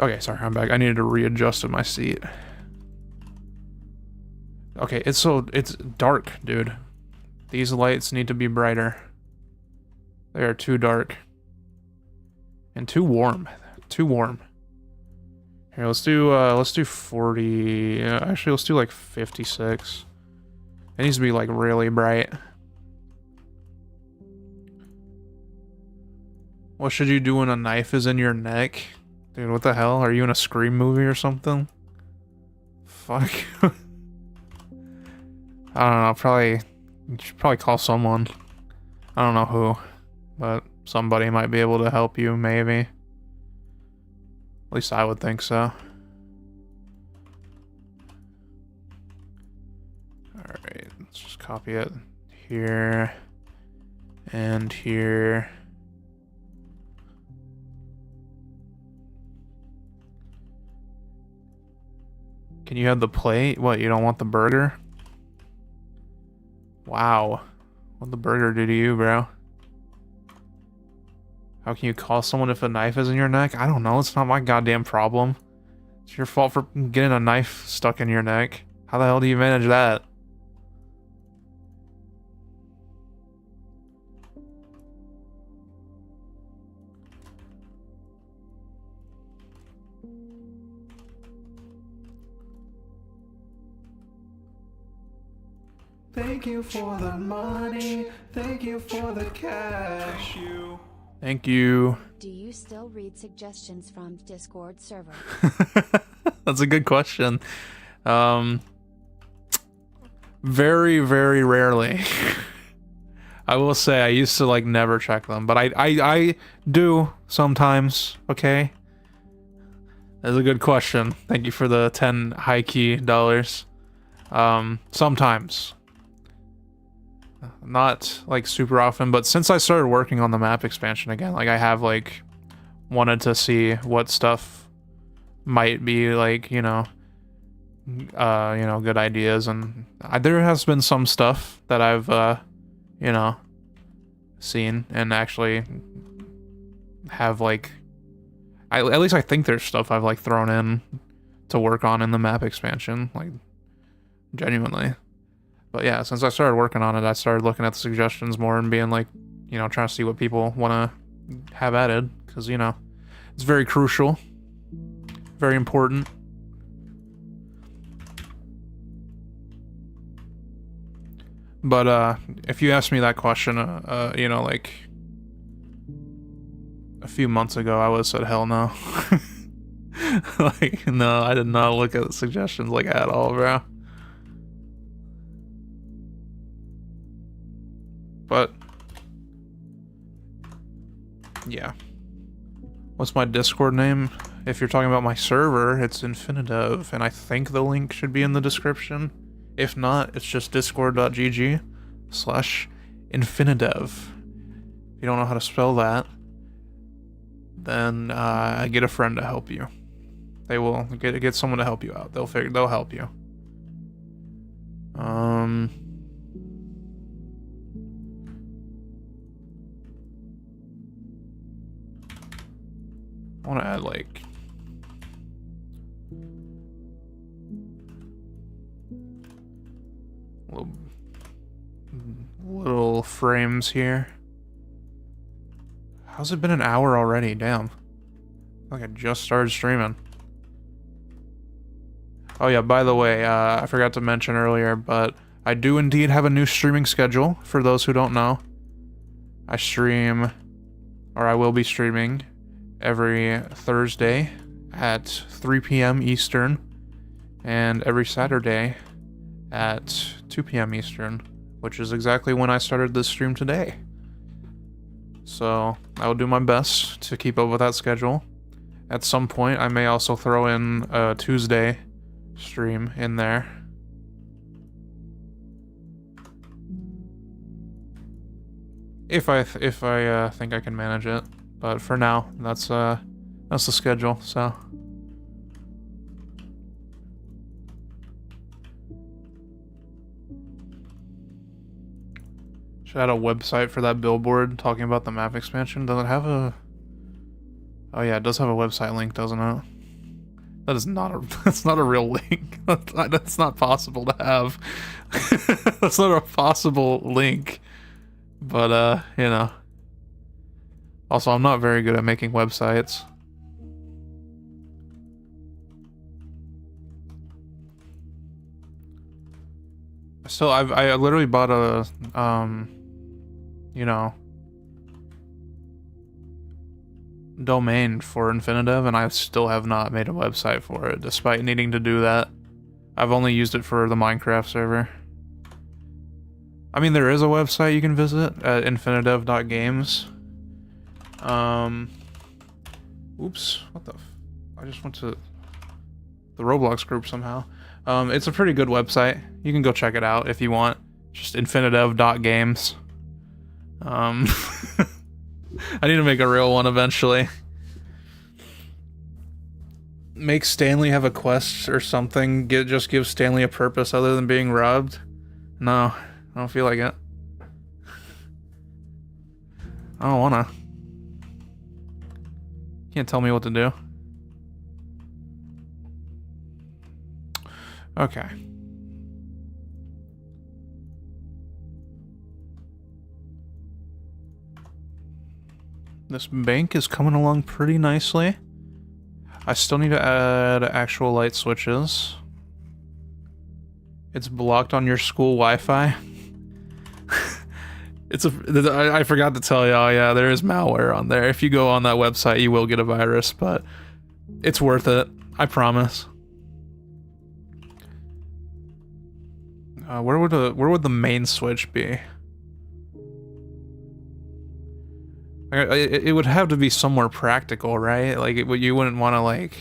Okay, sorry, I'm back. I needed to readjust my seat. Okay, it's dark, dude. These lights need to be brighter. They are too dark. And too warm. Too warm. Here, let's do 40. Actually, let's do like 56. It needs to be like really bright. What should you do when a knife is in your neck? Dude, what the hell? Are you in a Scream movie or something? Fuck. I don't know, probably... You should probably call someone. I don't know who, but somebody might be able to help you, maybe. At least I would think so. Alright, let's just copy it here and here. Can you have the plate? What, you don't want the burger? Wow. What'd the burger do to you, bro? How can you call someone if a knife is in your neck? I don't know. It's not my goddamn problem. It's your fault for getting a knife stuck in your neck. How the hell do you manage that? Thank you for the money. Thank you for the cash. Thank you. Do you still read suggestions from Discord server? That's a good question. Very, very rarely. I will say I used to like never check them, but I do sometimes. Okay. That's a good question. Thank you for the 10 high key dollars. Sometimes. Not like super often, but since I started working on the map expansion again, like I have like wanted to see what stuff might be like, you know, good ideas, and there has been some stuff that I've you know, seen and actually have like at least I think there's stuff I've like thrown in to work on in the map expansion, like genuinely. But yeah, since I started working on it, I started looking at the suggestions more and being like, you know, trying to see what people want to have added, because, you know, it's very crucial, very important. But if you asked me that question, you know, like a few months ago, I would have said hell no. Like, no, I did not look at the suggestions like at all, bro. But yeah. What's my Discord name? If you're talking about my server, it's Infinidev, and I think the link should be in the description. If not, it's just discord.gg/Infinidev. If you don't know how to spell that, then get a friend to help you. They will get someone to help you out. They'll help you. I want to add like little frames here. How's it been an hour already? Damn. Like I just started streaming. Oh yeah, by the way, I forgot to mention earlier, but I do indeed have a new streaming schedule, for those who don't know. I stream, or I will be streaming, every Thursday at 3 p.m. Eastern, and every Saturday at 2 p.m. Eastern, which is exactly when I started this stream today. So I will do my best to keep up with that schedule. At some point, I may also throw in a Tuesday stream in there. If I think I can manage it, but for now, that's the schedule. So should add a website for that billboard talking about the map expansion. Does it have a? Oh yeah, it does have a website link, doesn't it? That is not a. That's not a real link. That's not possible to have. That's not a possible link. But, you know. Also, I'm not very good at making websites. So I literally bought a, you know, domain for Infinidev, and I still have not made a website for it, despite needing to do that. I've only used it for the Minecraft server. I mean, there is a website you can visit at infinidev.games. Oops, what the I just went to the Roblox group somehow. It's a pretty good website. You can go check it out if you want. Just infinidev.games. I need to make a real one eventually. Make Stanley have a quest or something. Just give Stanley a purpose other than being robbed. No. I don't feel like it. I don't wanna. Can't tell me what to do. Okay. This bank is coming along pretty nicely. I still need to add actual light switches. It's blocked on your school Wi-Fi. I forgot to tell y'all, yeah, there is malware on there. If you go on that website, you will get a virus, but it's worth it. I promise. Where would the main switch be? It would have to be somewhere practical, right? Like, you wouldn't want to, like,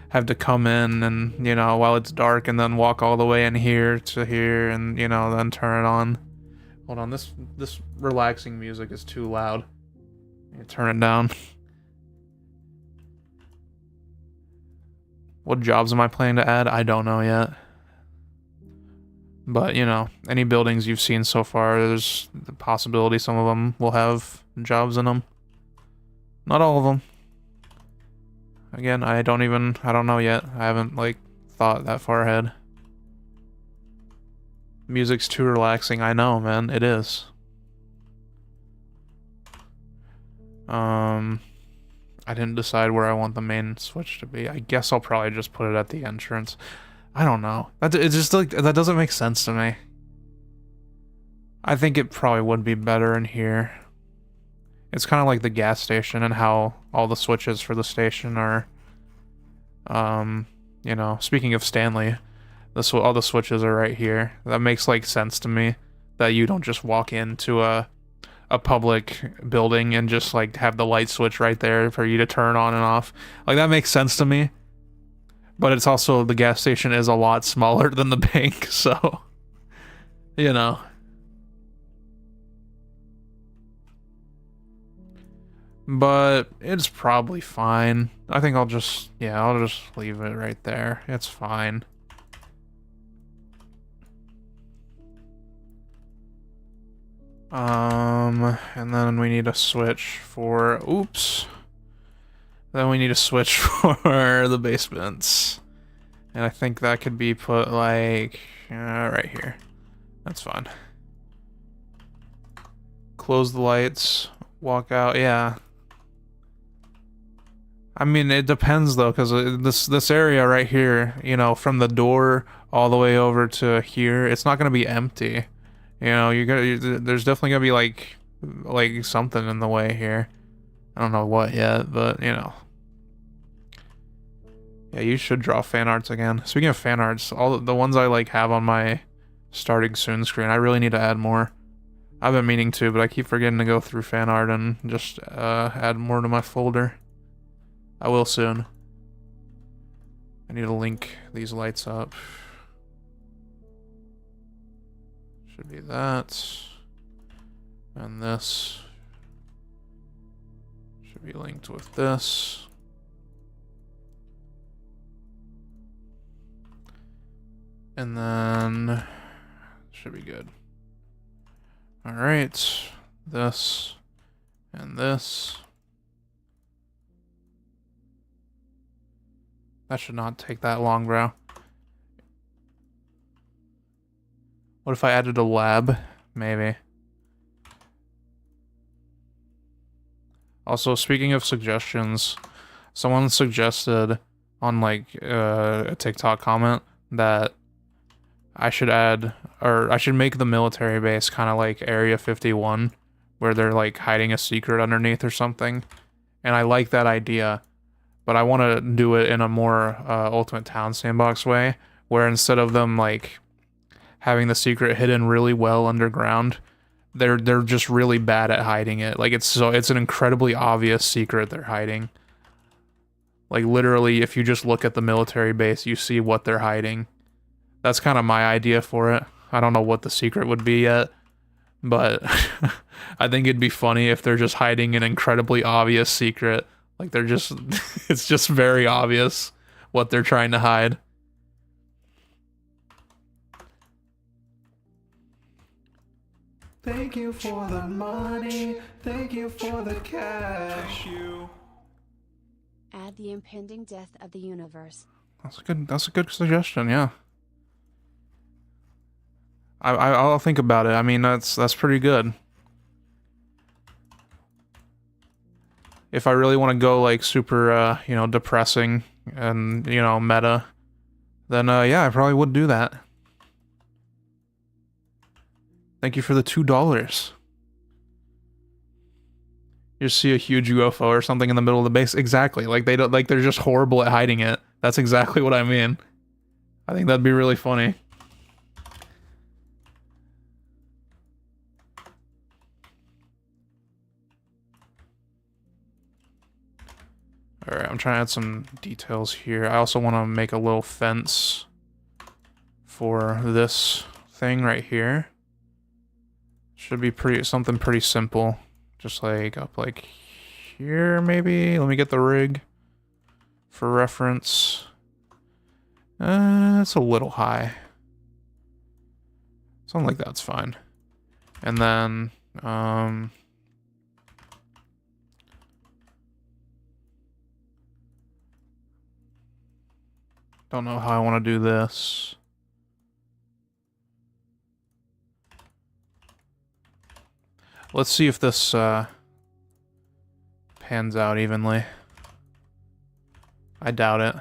have to come in and, you know, while it's dark and then walk all the way in here to here and, you know, then turn it on. Hold on, this relaxing music is too loud. Turn it down. What jobs am I planning to add? I don't know yet. But, you know, any buildings you've seen so far, there's the possibility some of them will have jobs in them. Not all of them. Again, I don't know yet. I haven't, like, thought that far ahead. Music's too relaxing. I know, man. It is. I didn't decide where I want the main switch to be. I guess I'll probably just put it at the entrance. I don't know. It's just like, that doesn't make sense to me. I think it probably would be better in here. It's kind of like the gas station and how all the switches for the station are, you know, speaking of Stanley, all the switches are right here. That makes, like, sense to me, that you don't just walk into a public building and just, like, have the light switch right there for you to turn on and off. Like, that makes sense to me. But it's also, the gas station is a lot smaller than the bank, so, you know. But it's probably fine. I think I'll just leave it right there. It's fine. And then we need a switch for, oops. Then we need a switch for the basements. And I think that could be put, like, right here. That's fine. Close the lights, walk out, yeah. I mean, it depends though, because this area right here, you know, from the door all the way over to here, it's not gonna be empty. You know, there's definitely gonna be like something in the way here. I don't know what yet, but you know. Yeah, you should draw fan arts again. Speaking of fan arts, all the ones I like have on my starting soon screen, I really need to add more. I've been meaning to, but I keep forgetting to go through fan art and just add more to my folder. I will soon. I need to link these lights up. Should be that. And this should be linked with this. And then should be good. All right, this and this. That should not take that long, bro. What if I added a lab? Maybe. Also, speaking of suggestions, someone suggested on like a TikTok comment that I should add, or I should make the military base kind of like Area 51, where they're like hiding a secret underneath or something. And I like that idea, but I want to do it in a more Ultimate Town Sandbox way, where instead of them like having the secret hidden really well underground, they're just really bad at hiding it. Like it's an incredibly obvious secret they're hiding. Like literally, if you just look at the military base, you see what they're hiding. That's kind of my idea for it. I don't know what the secret would be yet, but I think it'd be funny if they're just hiding an incredibly obvious secret. Like they're just, it's just very obvious what they're trying to hide. Thank you for the money. Thank you for the cash. Thank you. Add the impending death of the universe. That's a good suggestion, yeah. I'll think about it. I mean, that's pretty good. If I really want to go like super, you know, depressing and, you know, meta, then yeah, I probably would do that. Thank you for the $2. You just see a huge UFO or something in the middle of the base. Exactly. Like they don't, like they're just horrible at hiding it. That's exactly what I mean. I think that'd be really funny. Alright, I'm trying to add some details here. I also want to make a little fence for this thing right here. Should be something pretty simple. Just like up like here maybe. Let me get the rig for reference. It's a little high. Something like that's fine. And then don't know how I want to do this. Let's see if this pans out evenly. I doubt it.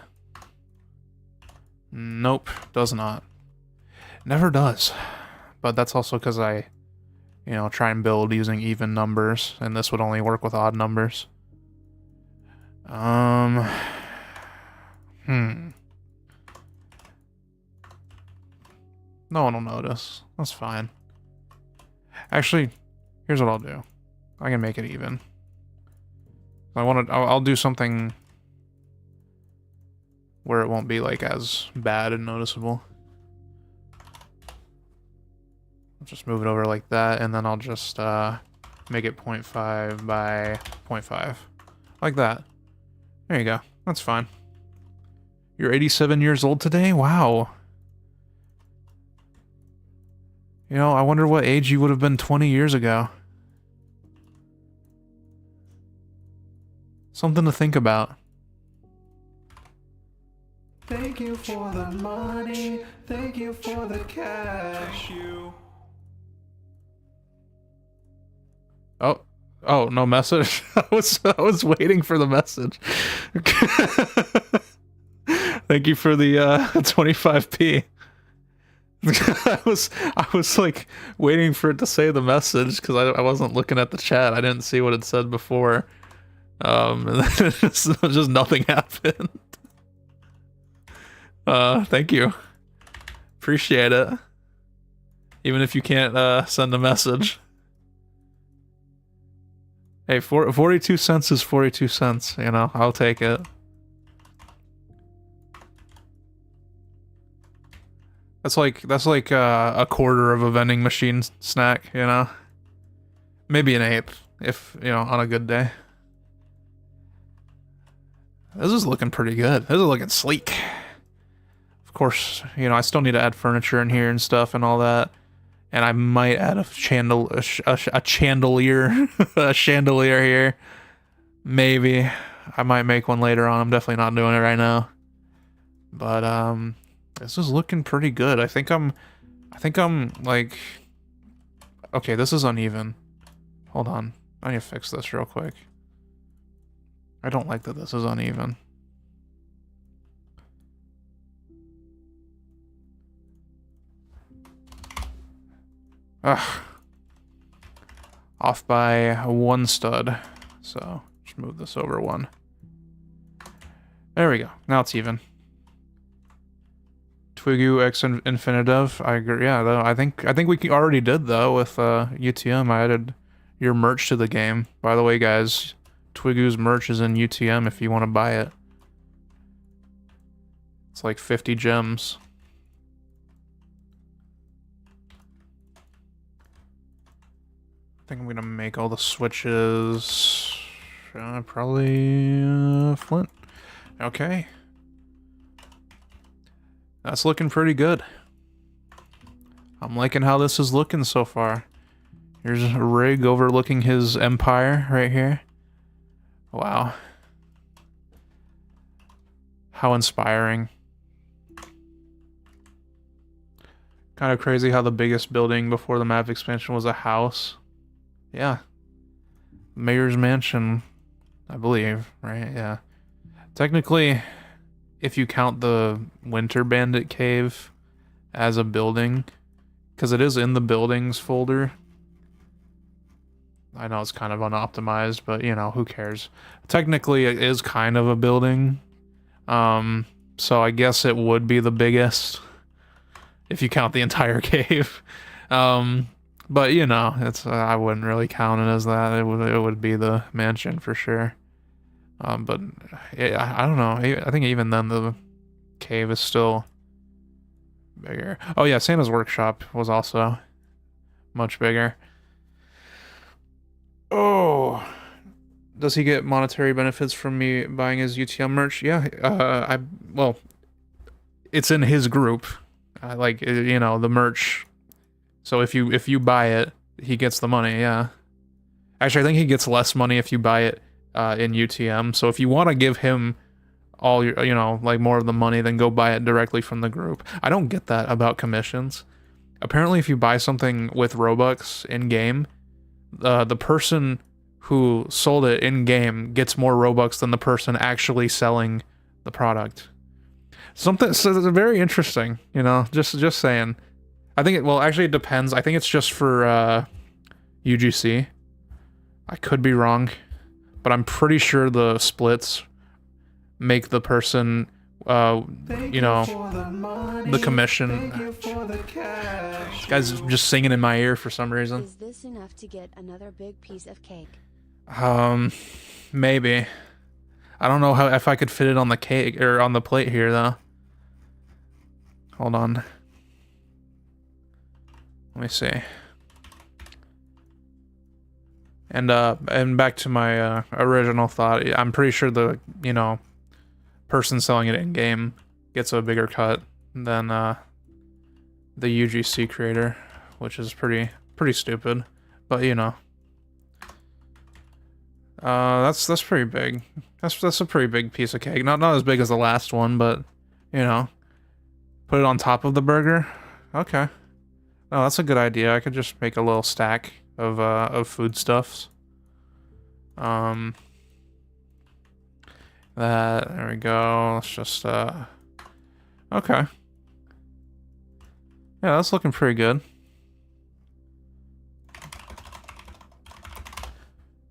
Nope, does not. Never does. But that's also because I, you know, try and build using even numbers, and this would only work with odd numbers. No one will notice. That's fine. Actually, here's what I'll do. I can make it even. I'll do something where it won't be like as bad and noticeable. I'll just move it over like that, and then I'll just make it 0.5 by 0.5. Like that. There you go. That's fine. You're 87 years old today? Wow. You know, I wonder what age you would have been 20 years ago. Something to think about. Thank you for the money. Thank you for the cash. Thank you. Oh, Oh, no message. I was waiting for the message. Thank you for the 25p. I was like waiting for it to say the message because I wasn't looking at the chat. I didn't see what it said before. And then just nothing happened. Thank you. Appreciate it. Even if you can't send a message. Hey, 42 cents is 42 cents, you know, I'll take it. That's like a quarter of a vending machine snack, you know? Maybe an eighth, if, you know, on a good day. This is looking pretty good. This is looking sleek. Of course, you know, I still need to add furniture in here and stuff and all that. And I might add a chandelier, a chandelier here. Maybe. I might make one later on. I'm definitely not doing it right now. But, this is looking pretty good. I think I'm like, okay, this is uneven. Hold on. I need to fix this real quick. I don't like that this is uneven. Ugh. Off by one stud. So, just move this over one. There we go. Now it's even. Twigu X Infinitive. I agree. Yeah, though I think we already did though with UTM. I added your merch to the game. By the way, guys, Twigu's merch is in UTM if you want to buy it. It's like 50 gems. I think I'm gonna make all the switches. Probably flint. Okay. That's looking pretty good. I'm liking how this is looking so far. Here's a rig overlooking his empire right here. Wow. How inspiring. Kind of crazy how the biggest building before the map expansion was a house. Yeah. Mayor's Mansion, I believe, right? Yeah. Technically, if you count the Winter Bandit Cave as a building, because it is in the buildings folder. I know it's kind of unoptimized, but you know, who cares? Technically, it is kind of a building. So I guess it would be the biggest if you count the entire cave. But you know, it's I wouldn't really count it as that. It would be the mansion for sure. But I don't know. I think even then the cave is still bigger. Oh yeah, Santa's workshop was also much bigger. Oh, does he get monetary benefits from me buying his UTM merch? Yeah. Well, it's in his group. Like, you know, the merch. So if you buy it, he gets the money. Yeah. Actually, I think he gets less money if you buy it in UTM. So if you want to give him all your, you know, like more of the money, then go buy it directly from the group. I don't get that about commissions. Apparently, if you buy something with Robux in game, the person who sold it in game gets more Robux than the person actually selling the product. Something so it's very interesting, you know. Just saying. I think it depends. I think it's just for UGC. I could be wrong, but I'm pretty sure the splits make the person, you know, the commission. This guy's just singing in my ear for some reason. Is this enough to get another big piece of cake? Maybe. I don't know if I could fit it on the cake or on the plate here though. Hold on. Let me see. And back to my original thought. I'm pretty sure the, you know, person selling it in game gets a bigger cut than the UGC creator, which is pretty stupid. But you know, that's pretty big. That's a pretty big piece of cake. Not as big as the last one, but you know, put it on top of the burger. Okay. Oh, that's a good idea. I could just make a little stack of foodstuffs. Um, there we go. Let's just, okay. Yeah, that's looking pretty good.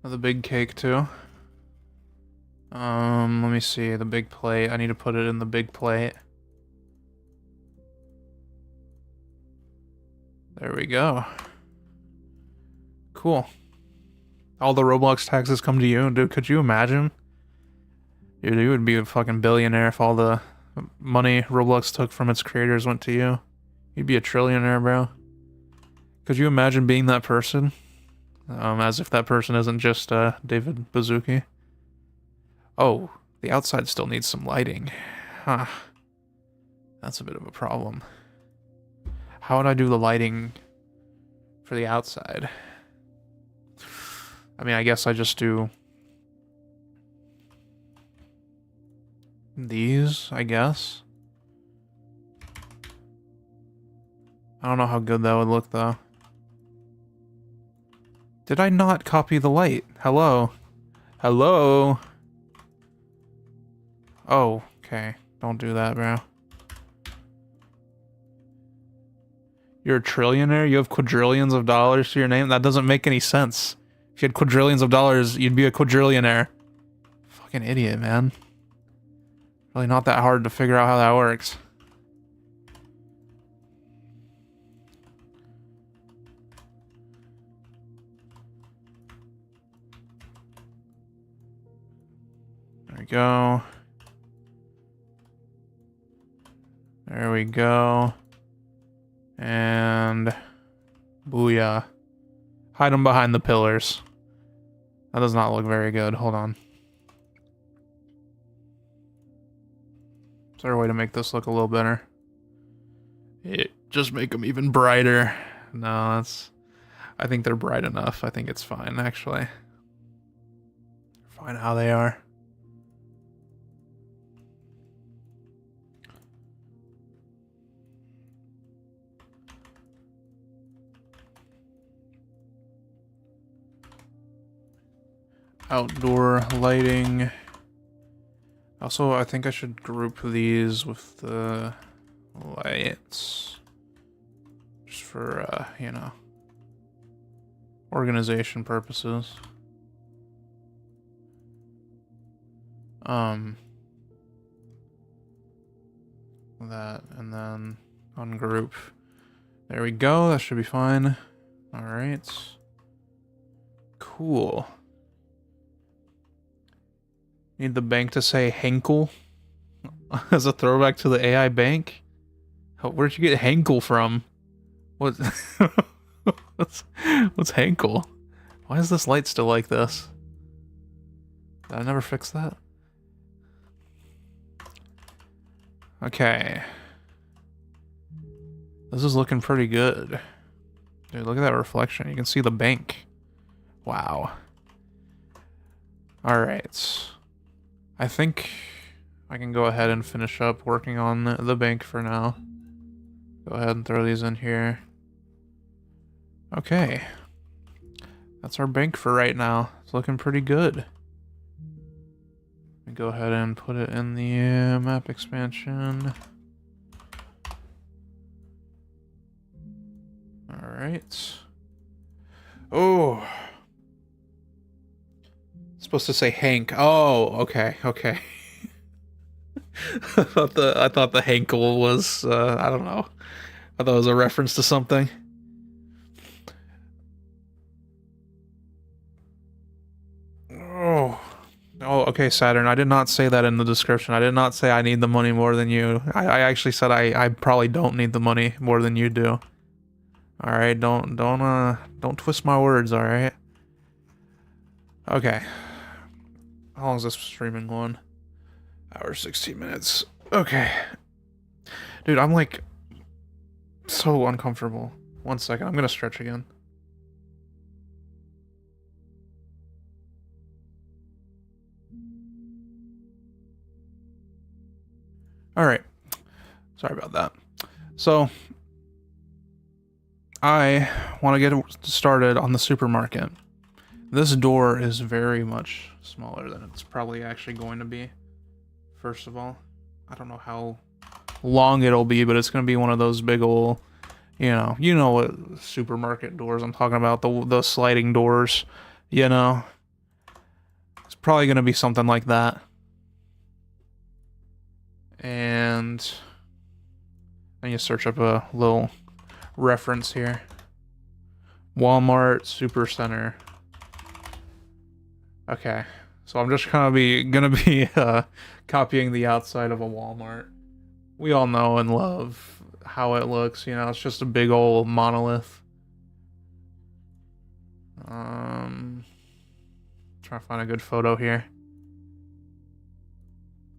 The big cake, too. Let me see, the big plate. I need to put it in the big plate. There we go. Cool. All the Roblox taxes come to you. Dude, could you imagine? Dude, you would be a fucking billionaire if all the money Roblox took from its creators went to you. You'd be a trillionaire, bro. Could you imagine being that person? As if that person isn't just David Bazooki. Oh, the outside still needs some lighting. Huh. That's a bit of a problem. How would I do the lighting for the outside? I mean, I guess I just do these, I guess. I don't know how good that would look, though. Did I not copy the light? Hello? Hello? Oh, okay. Don't do that, bro. You're a trillionaire? You have quadrillions of dollars to your name? That doesn't make any sense. If you had quadrillions of dollars, you'd be a quadrillionaire. Fucking idiot, man. Really not that hard to figure out how that works. There we go. There we go. And booyah. Hide them behind the pillars. That does not look very good. Hold on. Is there a way to make this look a little better? Just make them even brighter. No, that's... I think they're bright enough. I think it's fine, actually. Fine how they are. Outdoor lighting. Also, I think I should group these with the lights. Just for, you know, organization purposes. That, and then ungroup. There we go, that should be fine. Alright. Cool. Need the bank to say Henkel as a throwback to the AI bank? Where'd you get Henkel from? What? what's Henkel? Why is this light still like this? Did I never fix that? Okay. This is looking pretty good. Dude, look at that reflection. You can see the bank. Wow. Alright. I think I can go ahead and finish up working on the bank for now. Go ahead and throw these in here. Okay. That's our bank for right now. It's looking pretty good. Let me go ahead and put it in the map expansion. Alright. Oh. Supposed to say Hank. Oh, okay, okay. I thought the Henkel was I don't know. I thought it was a reference to something. Oh. Oh, okay, Saturn. I did not say that in the description. I did not say I need the money more than you. I actually said I probably don't need the money more than you do. Alright, don't twist my words, alright? Okay. How long is this streaming going? Hour 16 minutes. Okay. Dude, I'm like so uncomfortable. 1 second, I'm gonna stretch again. Alright. Sorry about that. So, I want to get started on the supermarket. This door is very much smaller than it's probably actually going to be. First of all, I don't know how long it'll be, but it's going to be one of those big old, you know what supermarket doors I'm talking about, the sliding doors, you know. It's probably going to be something like that. And I need to search up a little reference here. Walmart Supercenter. Okay, so I'm just gonna be copying the outside of a Walmart. We all know and love how it looks, you know, it's just a big old monolith. Trying to find a good photo here.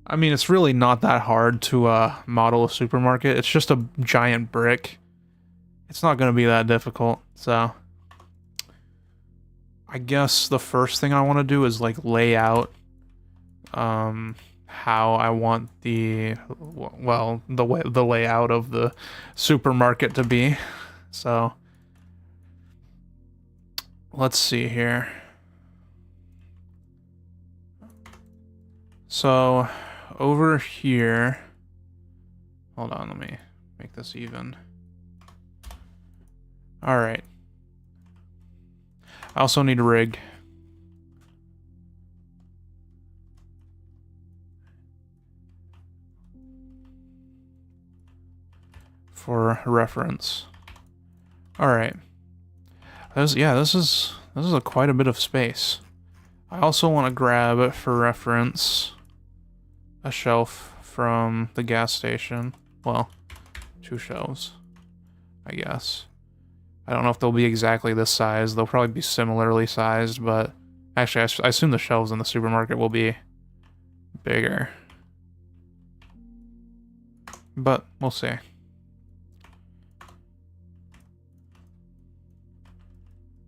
I mean, it's really not that hard to model a supermarket. It's just a giant brick. It's not going to be that difficult, so I guess the first thing I want to do is like lay out how I want the layout of the supermarket to be. So let's see here. So over here, hold on, let me make this even. All right. I also need a rig. For reference. All right. This is quite a bit of space. I also want to grab for reference a shelf from the gas station. Well, 2 shelves, I guess. I don't know if they'll be exactly this size. They'll probably be similarly sized, but actually, I assume the shelves in the supermarket will be bigger. But we'll see.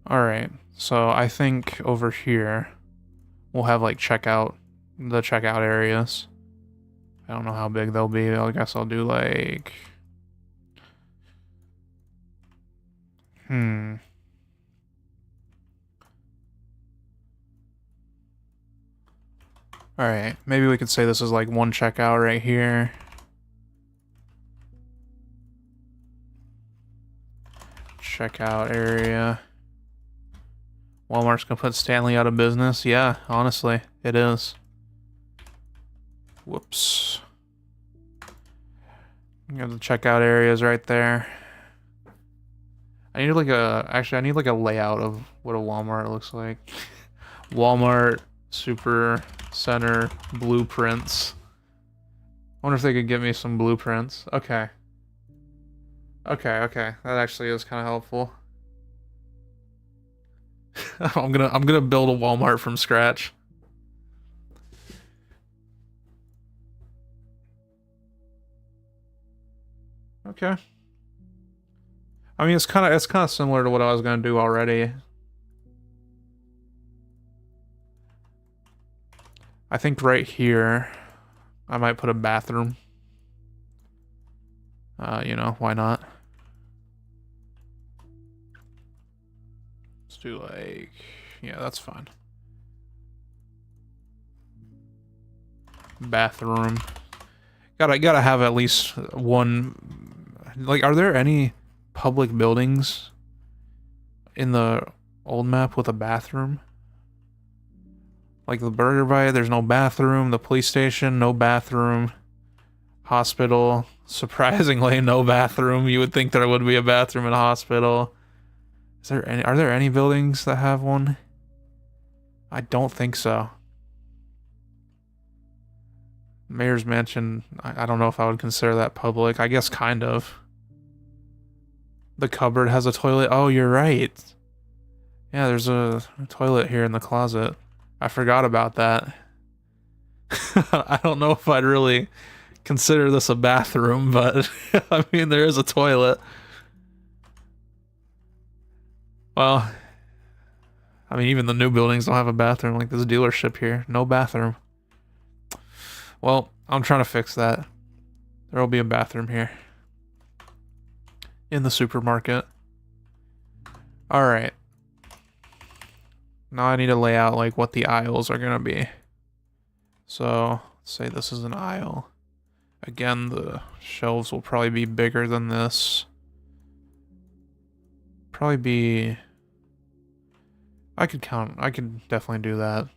Alright, so I think over here we'll have like the checkout areas. I don't know how big they'll be. I guess I'll do like... Alright, maybe we could say this is like one checkout right here. Checkout area. Walmart's gonna put Stanley out of business. Yeah, honestly, it is. Whoops. You got the checkout areas right there. I need like a layout of what a Walmart looks like. Walmart Super Center blueprints. I wonder if they could give me some blueprints. Okay. Okay. That actually is kind of helpful. I'm gonna build a Walmart from scratch. Okay. I mean, it's kind of similar to what I was gonna do already. I think right here, I might put a bathroom. You know, why not? Let's do like, yeah, that's fine. Bathroom. Gotta have at least one. Like, are there any public buildings in the old map with a bathroom? Like the Burger Bite, there's no bathroom. The police station, no bathroom. Hospital, surprisingly, no bathroom. You would think there would be a bathroom in a hospital. Are there any buildings that have one? I don't think so. Mayor's Mansion, I don't know if I would consider that public. I guess kind of. The cupboard has a toilet. Oh, you're right. Yeah, there's a toilet here in the closet. I forgot about that. I don't know if I'd really consider this a bathroom, but I mean, there is a toilet. Well, I mean, even the new buildings don't have a bathroom, like this dealership here. No bathroom. Well, I'm trying to fix that. There will be a bathroom here. In the supermarket. Alright. Now I need to lay out like what the aisles are gonna be. So let's say this is an aisle. Again, the shelves will probably be bigger than this. Probably be... I could definitely do that.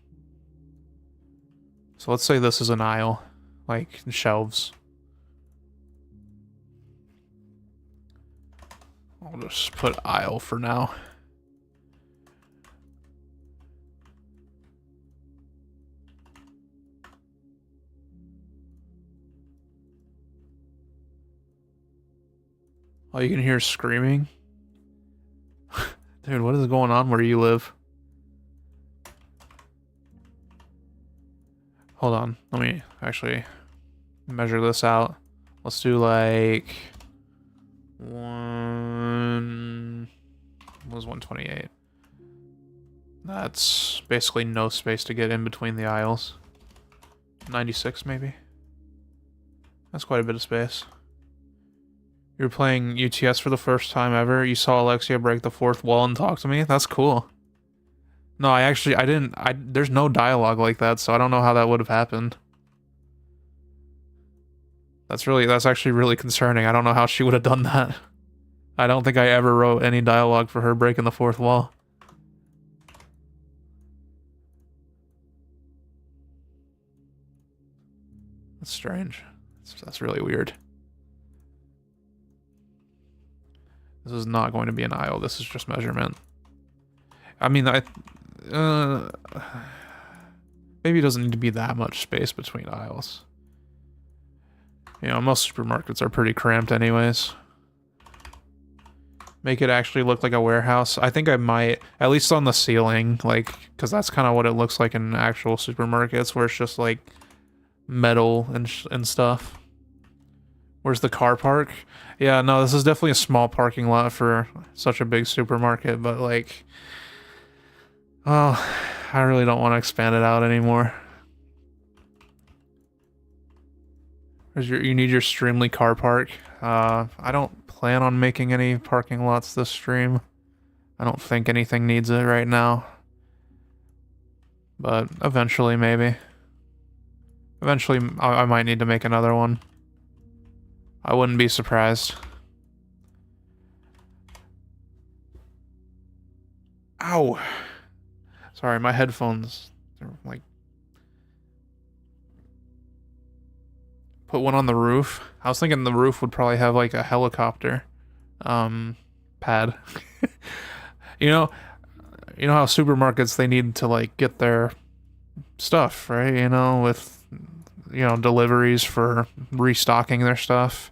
So let's say this is an aisle, like shelves. I'll just put aisle for now. Oh, you can hear screaming? Dude, what is going on where you live? Hold on, let me actually measure this out. Let's do like what was 128? That's basically no space to get in between the aisles. 96 maybe? That's quite a bit of space. You're playing UTS for the first time ever. You saw Alexia break the fourth wall and talk to me? That's cool. No, I didn't. There's no dialogue like that, so I don't know how that would have happened. That's actually really concerning. I don't know how she would have done that. I don't think I ever wrote any dialogue for her breaking the fourth wall. That's strange. That's really weird. This is not going to be an aisle. This is just measurement. I mean, maybe it doesn't need to be that much space between aisles. You know, most supermarkets are pretty cramped anyways. Make it actually look like a warehouse. I think I might, at least on the ceiling, like, because that's kind of what it looks like in actual supermarkets, where it's just like metal and stuff. Where's the car park? Yeah, no, this is definitely a small parking lot for such a big supermarket, but like, oh, I really don't want to expand it out anymore. You need your Streamly car park. I don't plan on making any parking lots this stream. I don't think anything needs it right now. But eventually, maybe. Eventually, I might need to make another one. I wouldn't be surprised. Ow! Sorry, my headphones, they're like... Put one on the roof. I was thinking the roof would probably have like a helicopter pad. You know how supermarkets, they need to like get their stuff, right? You know, with deliveries for restocking their stuff.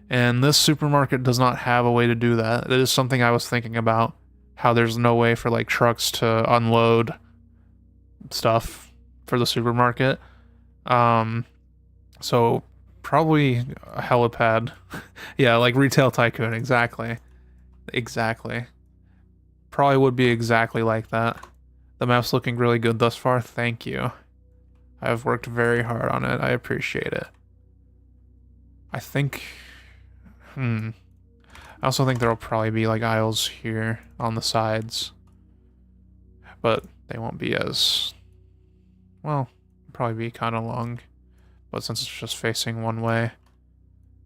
And this supermarket does not have a way to do that. It is something I was thinking about, how there's no way for like trucks to unload stuff for the supermarket. So probably a helipad. Yeah, like Retail Tycoon, exactly. Exactly. Probably would be exactly like that. The map's looking really good thus far. Thank you. I've worked very hard on it. I appreciate it. I think... I also think there'll probably be like aisles here on the sides. But they won't be as... well, probably be kind of long. But since it's just facing one way,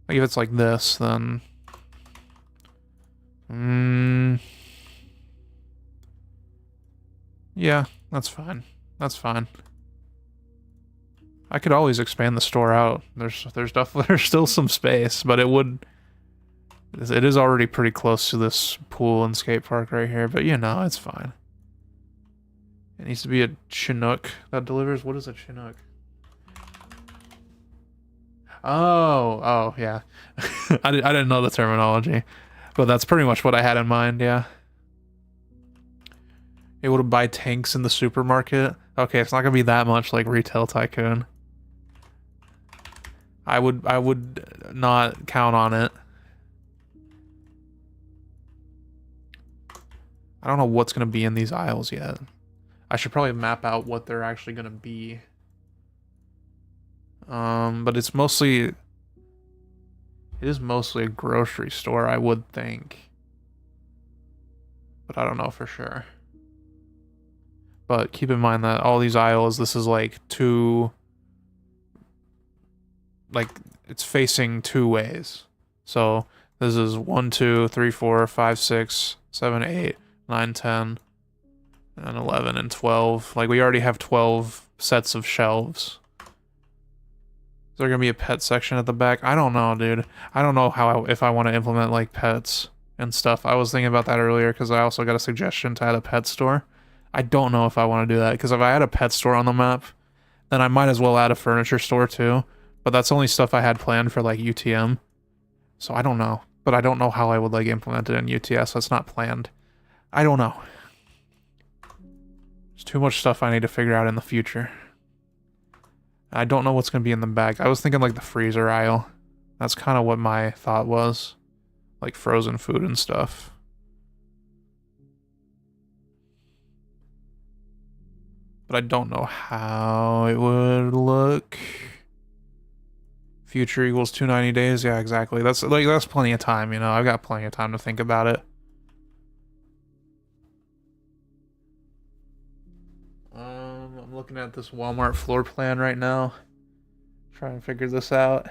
like if it's like this, then yeah, that's fine. That's fine. I could always expand the store out. There's still some space, but it is already pretty close to this pool and skate park right here. But it's fine. It needs to be a Chinook that delivers. What is a Chinook? Oh, yeah. I didn't know the terminology, but that's pretty much what I had in mind, yeah. Able to buy tanks in the supermarket? Okay, it's not gonna be that much like Retail Tycoon. I would not count on it. I don't know what's gonna be in these aisles yet. I should probably map out what they're actually gonna be. But it is mostly a grocery store, I would think. But I don't know for sure. But keep in mind that all these aisles, this is like it's facing 2 ways. So this is 1, 2, 3, 4, 5, 6, 7, 8, 9, 10, and 11 and 12. Like we already have 12 sets of shelves. Is there gonna be a pet section at the back? I don't know, dude. I don't know if I want to implement like pets and stuff. I was thinking about that earlier because I also got a suggestion to add a pet store. I don't know if I want to do that because if I add a pet store on the map, then I might as well add a furniture store too. But that's only stuff I had planned for like UTM. So I don't know. But I don't know how I would like implement it in UTS. That's not planned. I don't know. There's too much stuff I need to figure out in the future. I don't know what's going to be in the back. I was thinking like the freezer aisle. That's kind of what my thought was. Like frozen food and stuff. But I don't know how it would look. Future equals 290 days. Yeah, exactly. That's plenty of time, you know. I've got plenty of time to think about it. I'm looking at this Walmart floor plan right now. Trying to figure this out.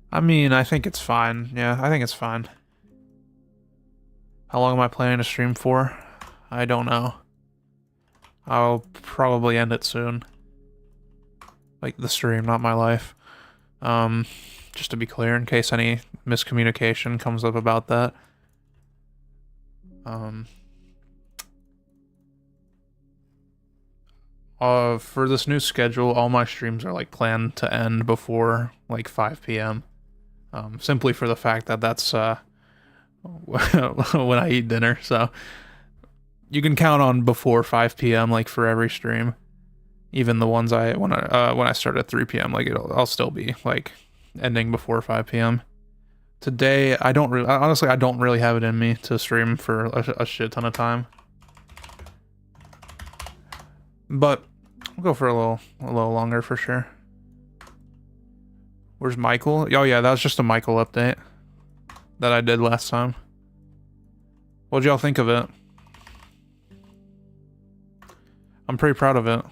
I mean, I think it's fine. Yeah, I think it's fine. How long am I planning to stream for? I don't know. I'll probably end it soon. Like the stream, not my life. Just to be clear, in case any miscommunication comes up about that. For this new schedule, all my streams are like planned to end before like 5 p.m. Simply for the fact that that's when I eat dinner, so you can count on before 5 p.m. like for every stream. Even the ones when I start at 3 p.m. like I'll still be like ending before 5 p.m. Today I don't really have it in me to stream for a shit ton of time. But we'll go for a little longer for sure. Where's Michael? Oh yeah, that was just a Michael update that I did last time. What'd y'all think of it? I'm pretty proud of it.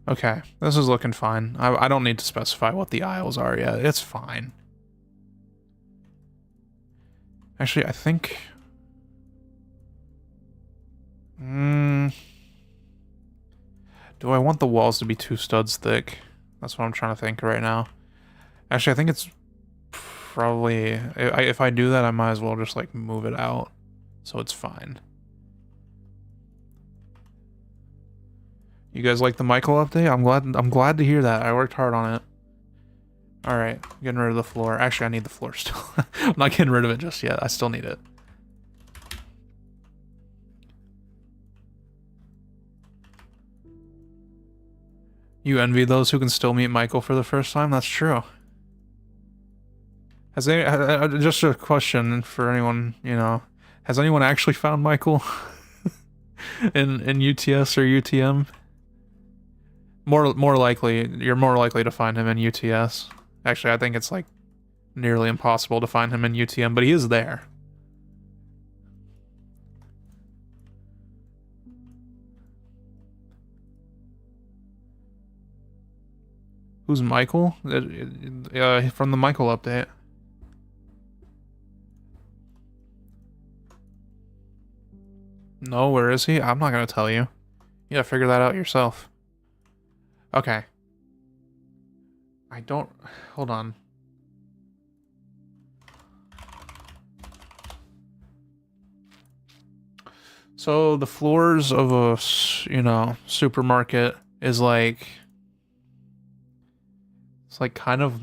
Okay, this is looking fine. I don't need to specify what the aisles are yet. It's fine. Actually, I think... do I want the walls to be 2 studs thick? That's what I'm trying to think right now. Actually, I think it's probably... if I do that, I might as well just, like, move it out. So it's fine. You guys like the Michael update? I'm glad to hear that. I worked hard on it. Alright, getting rid of the floor. Actually, I need the floor still. I'm not getting rid of it just yet. I still need it. You envy those who can still meet Michael for the first time? That's true. Just a question for anyone, you know, has anyone actually found Michael in UTS or UTM? More likely, you're more likely to find him in UTS. Actually, I think it's like nearly impossible to find him in UTM, but he is there. Who's Michael? From the Michael update. No, where is he? I'm not gonna tell you. You gotta figure that out yourself. Okay. I don't... Hold on. So the floors of a, you know, supermarket is like... It's like kind of...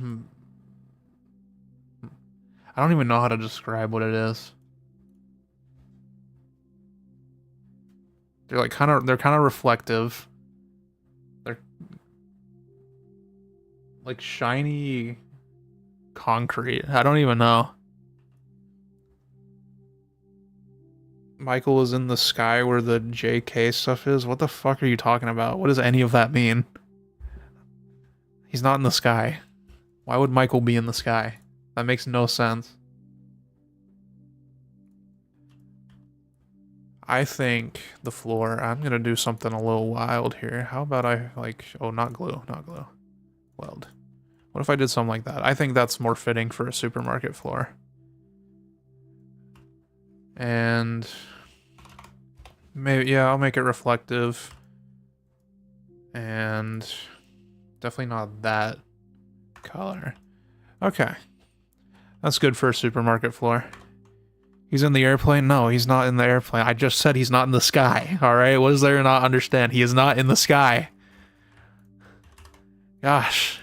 I don't even know how to describe what it is. They're kind of reflective. They're like shiny concrete. I don't even know. Michael is in the sky where the JK stuff is? What the fuck are you talking about? What does any of that mean? He's not in the sky. Why would Michael be in the sky? That makes no sense. I think the floor, I'm gonna do something a little wild here. How about I, like, oh, not glue, not glue. Weld. What if I did something like that? I think that's more fitting for a supermarket floor. And maybe, yeah, I'll make it reflective. And definitely not that color. Okay. That's good for a supermarket floor. He's in the airplane? No, he's not in the airplane. I just said he's not in the sky, alright? What is there to not understand? He is not in the sky. Gosh.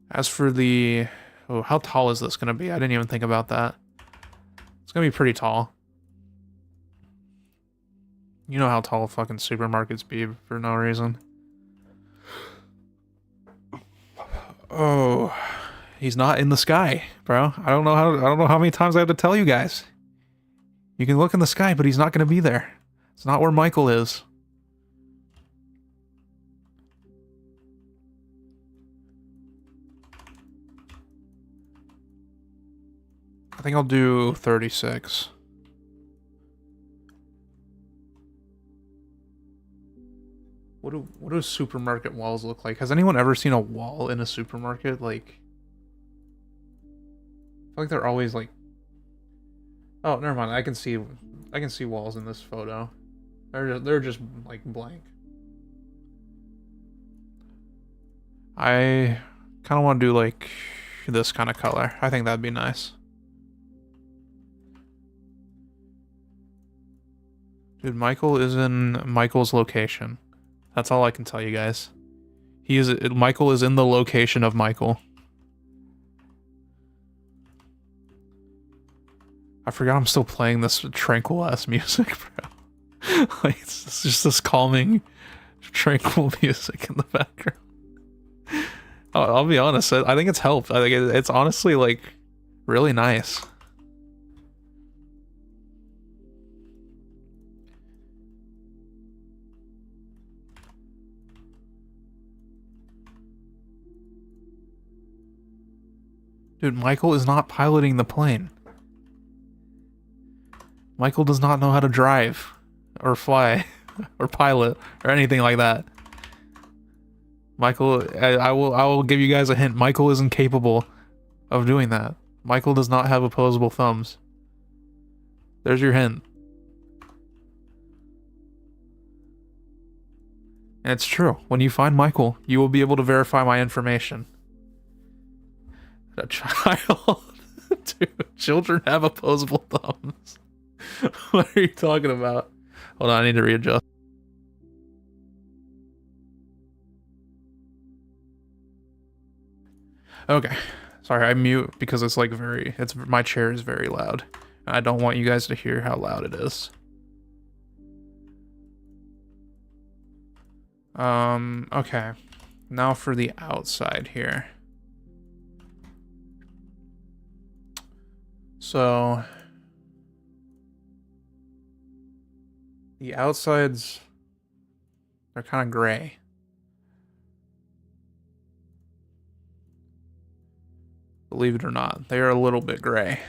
As for the... Oh, how tall is this going to be? I didn't even think about that. It's going to be pretty tall. You know how tall fucking supermarkets be for no reason. Oh, he's not in the sky, bro. I don't know how many times I have to tell you guys. You can look in the sky, but he's not going to be there. It's not where Michael is. I think I'll do 36. What do supermarket walls look like? Has anyone ever seen a wall in a supermarket? Like, I feel like they're always like... Oh, never mind. I can see walls in this photo. They're just like blank. I kind of want to do like this kind of color. I think that'd be nice. Dude, Michael is in Michael's location. That's all I can tell you guys. Michael is in the location of Michael. I forgot I'm still playing this tranquil ass music, bro. Like, it's just this calming, tranquil music in the background. I'll be honest, I think it's helped. I think it's honestly like really nice. Dude, Michael is not piloting the plane. Michael does not know how to drive, or fly, or pilot, or anything like that. Michael, I will give you guys a hint. Michael isn't capable of doing that. Michael does not have opposable thumbs. There's your hint. And it's true. When you find Michael, you will be able to verify my information. A child? Dude, children have opposable thumbs. What are you talking about? Hold on, I need to readjust. Okay. Sorry, I mute because it's like my chair is very loud. I don't want you guys to hear how loud it is. Okay. Now for the outside here. So the outsides, they're kind of gray. Believe it or not, they are a little bit gray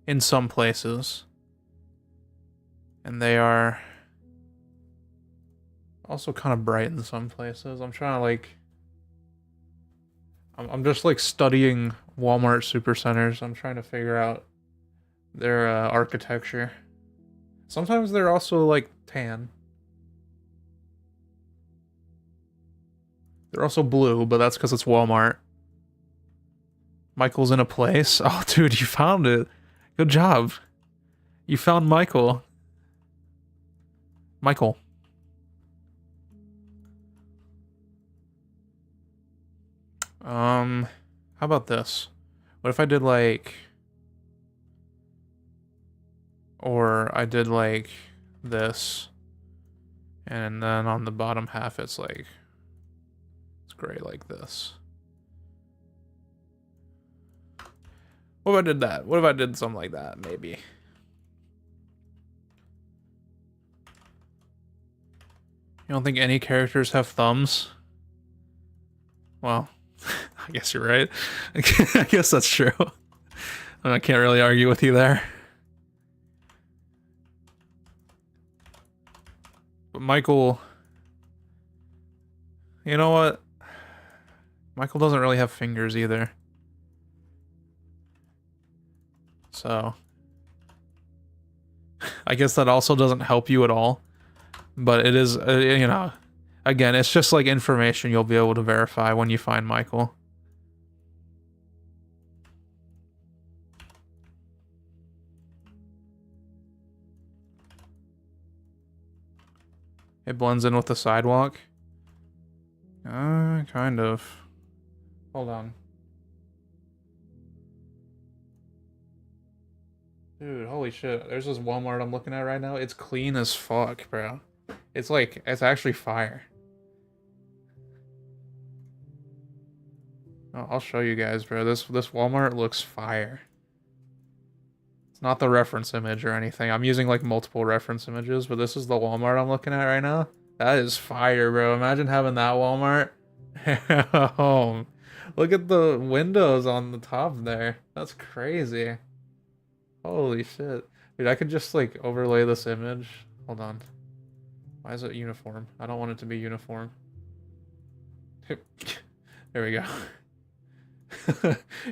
in some places. And they are also kind of bright in some places. I'm trying to like... I'm just like studying Walmart supercenters. I'm trying to figure out their architecture. Sometimes they're also like tan. They're also blue, but that's because it's Walmart. Michael's in a place. Oh, dude, you found it. Good job. You found Michael. Michael. How about this? What if I did like... Or I did like this. And then on the bottom half it's like... It's gray like this. What if I did that? What if I did something like that? Maybe. You don't think any characters have thumbs? Well, I guess you're right. I guess that's true. I can't really argue with you there. But Michael... You know what? Michael doesn't really have fingers either. So... I guess that also doesn't help you at all. But it is, you know... Again, it's just like information you'll be able to verify when you find Michael. It blends in with the sidewalk. Kind of. Hold on. Dude, holy shit. There's this Walmart I'm looking at right now. It's clean as fuck, bro. It's like, it's actually fire. Oh, I'll show you guys, bro. This Walmart looks fire. It's not the reference image or anything. I'm using like multiple reference images, but this is the Walmart I'm looking at right now. That is fire, bro. Imagine having that Walmart at home. Look at the windows on the top there. That's crazy. Holy shit. Dude, I could just like overlay this image. Hold on. Why is it uniform? I don't want it to be uniform. There we go.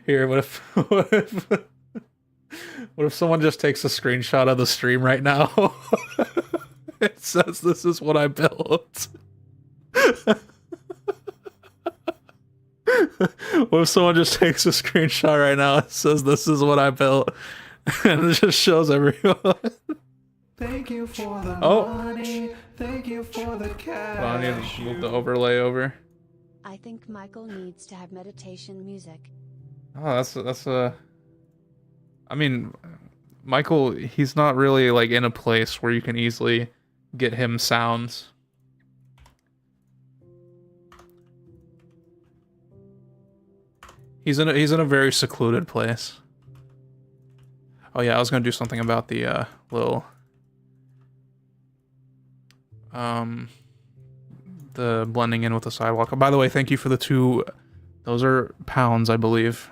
Here, what if someone just takes a screenshot of the stream right now? It says this is what I built. What if someone just takes a screenshot right now and says this is what I built? And it just shows everyone. Thank you for the money. Thank you for the cash. Well, I need to move the overlay over. I think Michael needs to have meditation music. Oh, that's a... I mean, Michael, he's not really like in a place where you can easily get him sounds. He's in a very secluded place. Oh yeah, I was gonna do something about the little the blending in with the sidewalk. Oh, by the way, thank you for the 2. Those are pounds, I believe.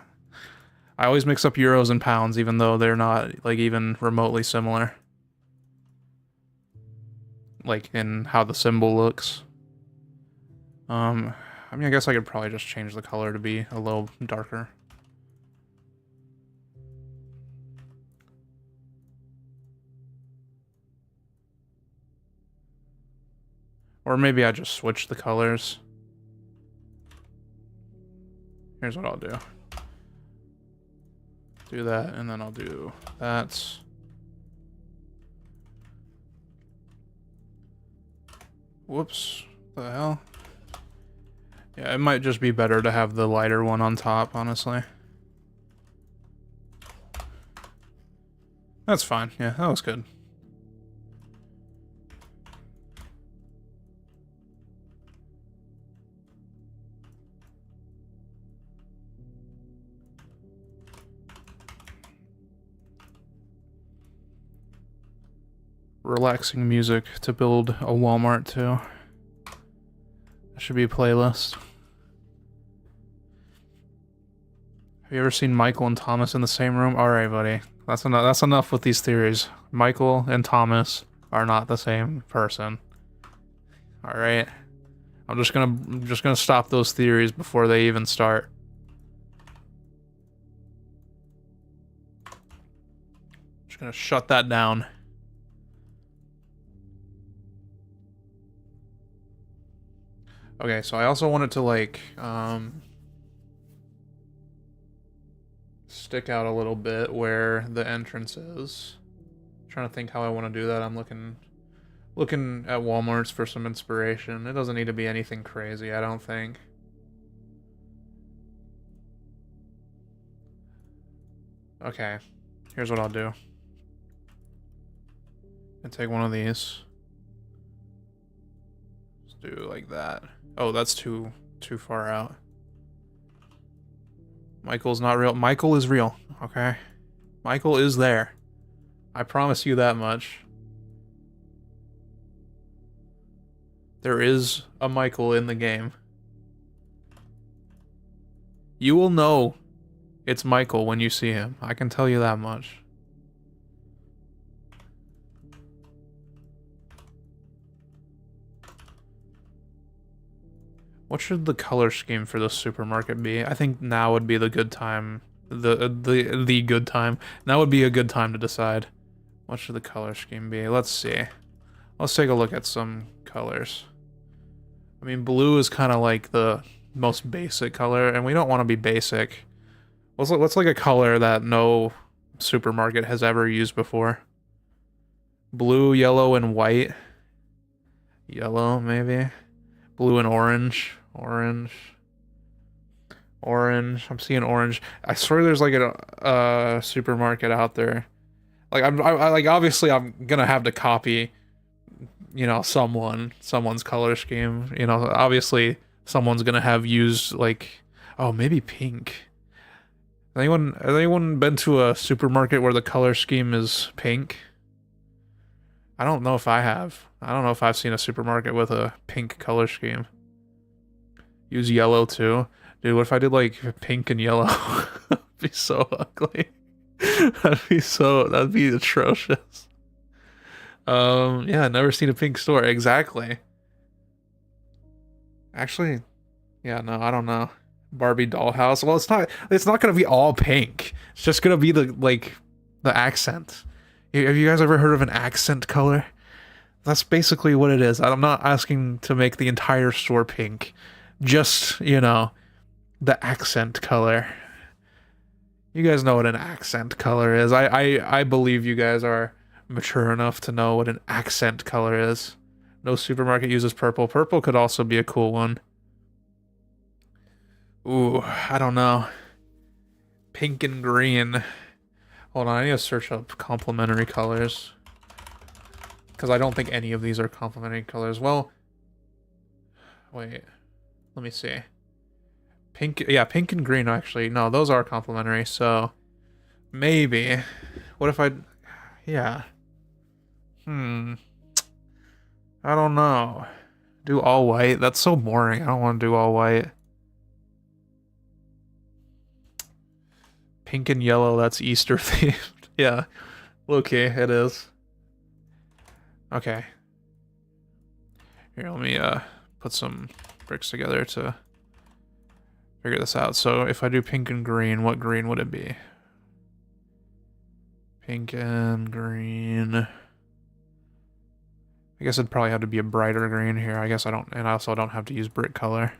I always mix up euros and pounds, even though they're not like even remotely similar. Like in how the symbol looks. I mean, I guess I could probably just change the color to be a little darker. Or maybe I just switch the colors. Here's what I'll do. Do that, and then I'll do that. Whoops. What the hell? Yeah, it might just be better to have the lighter one on top, honestly. That's fine. Yeah, that was good. Relaxing music to build a Walmart too. That should be a playlist. Have you ever seen Michael and Thomas in the same room? Alright, buddy. That's enough. That's enough with these theories. Michael and Thomas are not the same person. Alright? I'm just gonna stop those theories before they even start. Just gonna shut that down. Okay, so I also wanted to like stick out a little bit where the entrance is. I'm trying to think how I want to do that. I'm looking at Walmarts for some inspiration. It doesn't need to be anything crazy, I don't think. Okay, here's what I'll do. And take one of these. Let's do like that. Oh, that's too far out. Michael's not real. Michael is real, okay? Michael is there. I promise you that much. There is a Michael in the game. You will know it's Michael when you see him. I can tell you that much. What should the color scheme for the supermarket be? I think now would be the good time. The good time. Now would be a good time to decide. What should the color scheme be? Let's see. Let's take a look at some colors. I mean, blue is kind of like the most basic color, and we don't want to be basic. What's like a color that no supermarket has ever used before? Blue, yellow, and white. Yellow, maybe. Blue and orange. Orange. Orange. I'm seeing orange. I swear there's like a supermarket out there. Like I like obviously I'm gonna have to copy, you know, someone's color scheme. You know, obviously someone's gonna have used like, oh, maybe pink. Has anyone been to a supermarket where the color scheme is pink? I don't know if I have. I don't know if I've seen a supermarket with a pink color scheme. Use yellow too. Dude, what if I did like pink and yellow? That'd be so ugly. That'd be atrocious. Yeah, never seen a pink store. Exactly. Actually, yeah, no, I don't know. Barbie dollhouse. Well, it's not gonna be all pink. It's just gonna be the accent. Have you guys ever heard of an accent color? That's basically what it is. I'm not asking to make the entire store pink. Just, you know, the accent color. You guys know what an accent color is. I believe you guys are mature enough to know what an accent color is. No supermarket uses purple. Purple could also be a cool one. Ooh, I don't know. Pink and green. Hold on, I need to search up complementary colors. Because I don't think any of these are complementary colors. Well, wait. Let me see. Pink, yeah, pink and green actually. No, those are complementary, so maybe. What if yeah. I don't know. Do all white? That's so boring. I don't want to do all white. Pink and yellow, that's Easter themed. Yeah. Okay, it is. Okay. Here, let me put some bricks together to figure this out. So if I do pink and green, what green would it be? Pink and green. I guess it'd probably have to be a brighter green here. I guess I don't, and I also don't have to use brick color.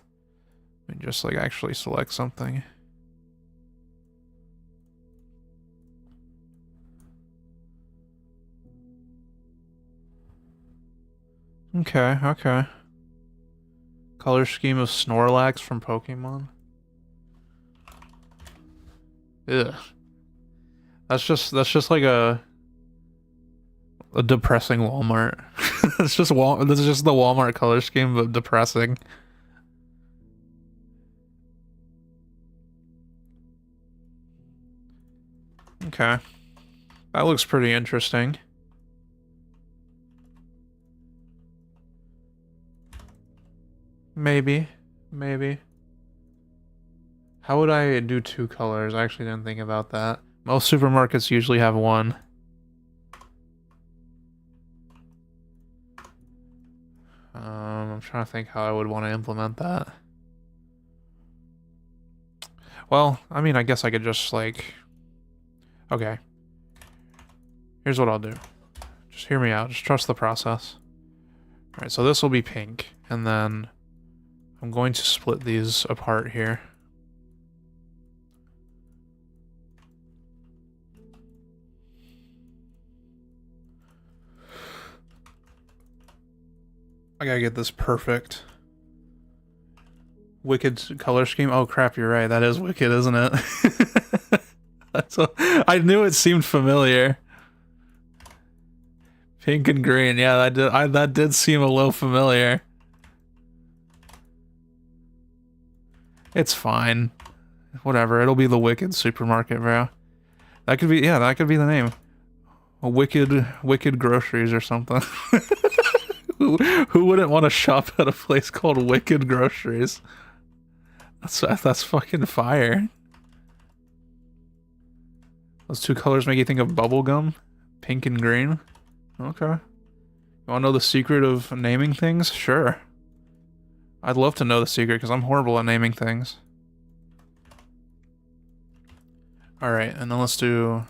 I mean, just like actually select something. Okay, okay. Color scheme of Snorlax from Pokemon. Ugh. That's just like a depressing Walmart. That's just this is just the Walmart color scheme, but depressing. Okay. That looks pretty interesting. Maybe. How would I do two colors? I actually didn't think about that. Most supermarkets usually have one. I'm trying to think how I would want to implement that. Well, I mean, I guess I could just like... Okay. Here's what I'll do. Just hear me out. Just trust the process. Alright, so this will be pink, and then I'm going to split these apart here. I gotta get this perfect. Wicked color scheme. Oh crap, you're right. That is Wicked, isn't it? I knew it seemed familiar. Pink and green. Yeah, that did seem a little familiar. It's fine. Whatever, it'll be the Wicked Supermarket, bro. That could be, yeah, that could be the name. A Wicked Groceries or something. Who wouldn't want to shop at a place called Wicked Groceries? That's fucking fire. Those two colors make you think of bubblegum? Pink and green? Okay. You wanna know the secret of naming things? Sure. I'd love to know the secret because I'm horrible at naming things. Alright, and then let's do...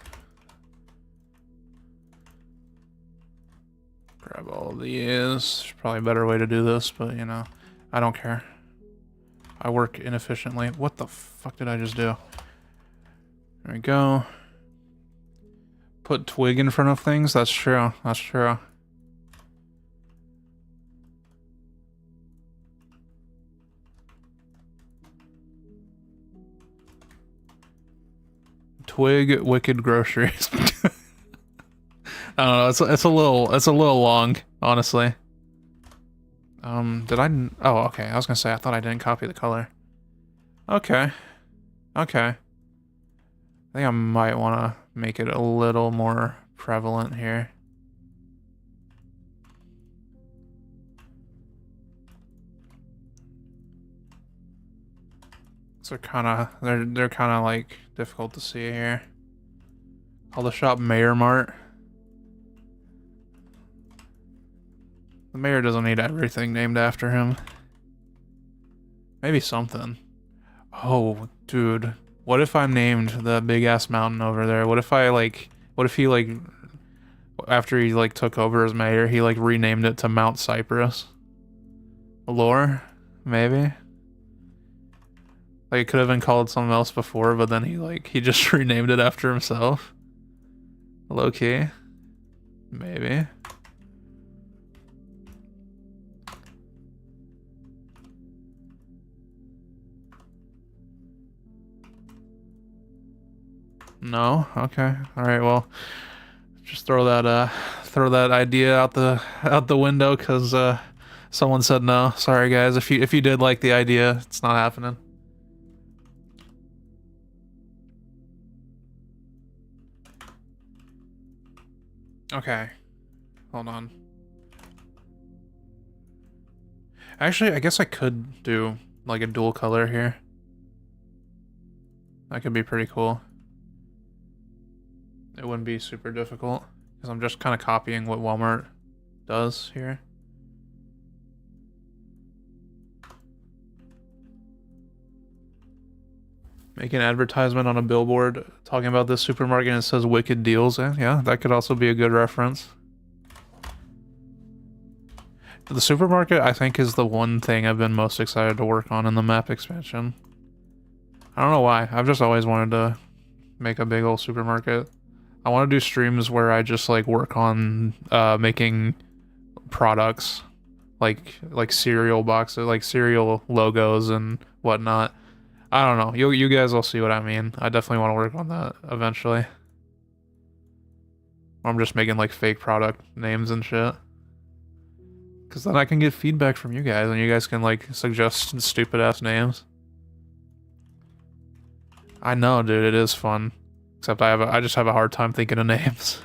Grab all of these. There's probably a better way to do this, but you know, I don't care. I work inefficiently. What the fuck did I just do? There we go. Put twig in front of things? That's true. That's true. Twig Wicked Groceries. I don't know. It's a little long, honestly. Did I? Oh, okay. I was gonna say I thought I didn't copy the color. Okay. Okay. I think I might want to make it a little more prevalent here. So they're kind of like difficult to see here. Call the shop Mayor Mart. The mayor doesn't need everything named after him. Maybe something. Oh, dude. What if I'm named the big ass mountain over there? What if he like, after he like took over as mayor, he like renamed it to Mount Cypress? Lore? Maybe? Like it could have been called something else before, but then he just renamed it after himself. Low key. Maybe. No? Okay. Alright, well. Just throw that idea out the window because someone said no. Sorry guys. If you did like the idea, it's not happening. Okay. Hold on. Actually, I guess I could do like a dual color here. That could be pretty cool. It wouldn't be super difficult because I'm just kind of copying what Walmart does here. Make an advertisement on a billboard talking about this supermarket and it says Wicked Deals. Yeah, that could also be a good reference. The supermarket, I think, is the one thing I've been most excited to work on in the map expansion. I don't know why. I've just always wanted to make a big old supermarket. I want to do streams where I just like work on making products, like cereal boxes, like cereal logos and whatnot. I don't know. You guys will see what I mean. I definitely want to work on that eventually. I'm just making like fake product names and shit. Because then I can get feedback from you guys and you guys can like suggest stupid ass names. I know, dude, it is fun. Except I just have a hard time thinking of names.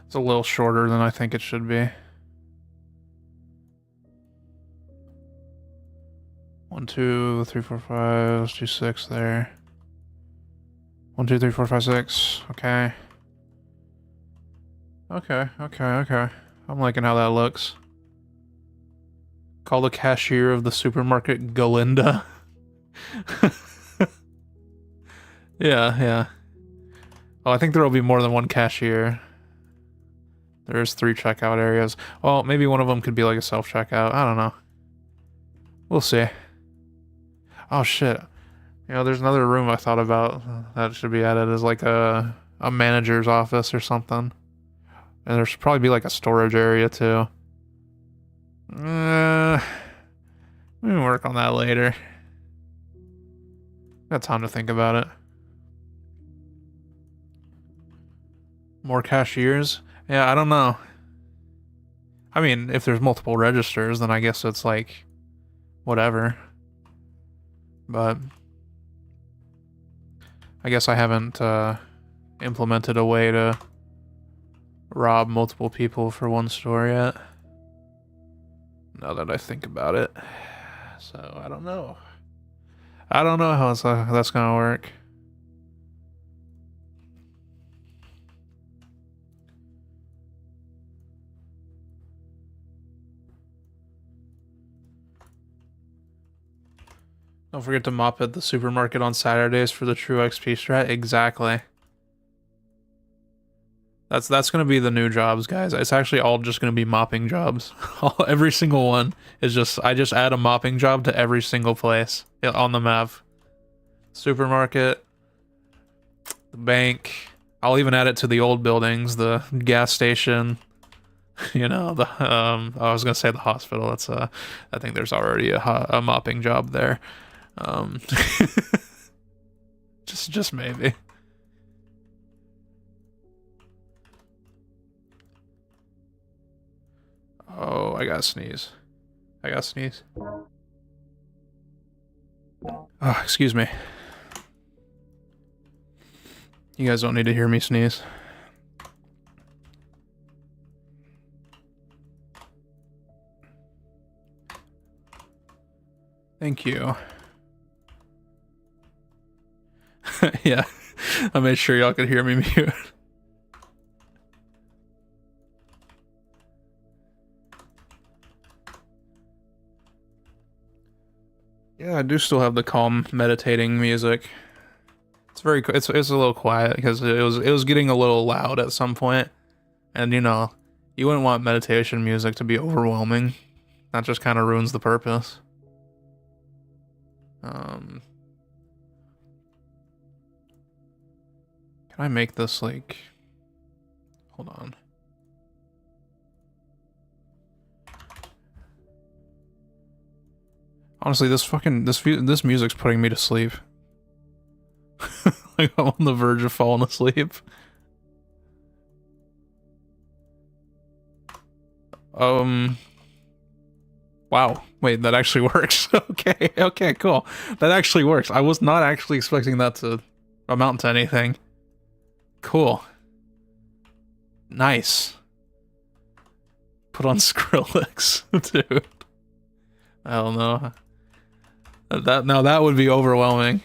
It's a little shorter than I think it should be. 1, 2, 3, 4, 5. Let's do 6 there. 1, 2, 3, 4, 5, 6. Okay. Okay. I'm liking how that looks. Call the cashier of the supermarket Galinda. Yeah. Oh, I think there will be more than one cashier. There's 3 checkout areas. Well, maybe one of them could be like a self-checkout. I don't know. We'll see. Oh, shit. You know, there's another room I thought about that should be added as like a manager's office or something. And there should probably be like a storage area too. We can work on that later. Got time to think about it. More cashiers? Yeah, I don't know. I mean, if there's multiple registers, then I guess it's like, whatever. But I guess I haven't implemented a way to rob multiple people for one store yet. Now that I think about it. So, I don't know. I don't know how that's gonna work. Don't forget to mop at the supermarket on Saturdays for the true XP strat. Exactly. That's gonna be the new jobs, guys. It's actually all just gonna be mopping jobs. Every single one is just I just add a mopping job to every single place on the map. Supermarket, the bank. I'll even add it to the old buildings, the gas station. You know, the I was gonna say the hospital. That's I think there's already a mopping job there. Just maybe. Oh, I gotta sneeze. I gotta sneeze. Oh, excuse me. You guys don't need to hear me sneeze. Thank you. Yeah, I made sure y'all could hear me mute. Yeah, I do still have the calm meditating music. It's very it's a little quiet because it was getting a little loud at some point. And you know, you wouldn't want meditation music to be overwhelming. That just kind of ruins the purpose. Can I make this like hold on. Honestly, this music's putting me to sleep. Like I'm on the verge of falling asleep. Wow. Wait, that actually works. Okay, cool. That actually works. I was not actually expecting that to amount to anything. Cool. Nice. Put on Skrillex, dude. I don't know. That would be overwhelming.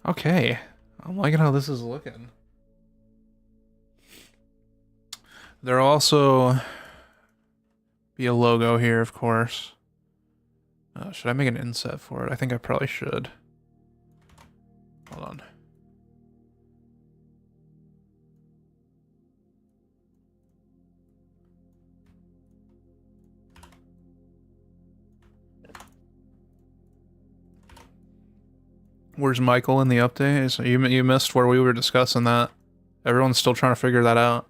Okay. I'm liking how this is looking. There'll also be a logo here, of course. Should I make an inset for it? I think I probably should. Hold on. Where's Michael in the update? So you missed where we were discussing that. Everyone's still trying to figure that out.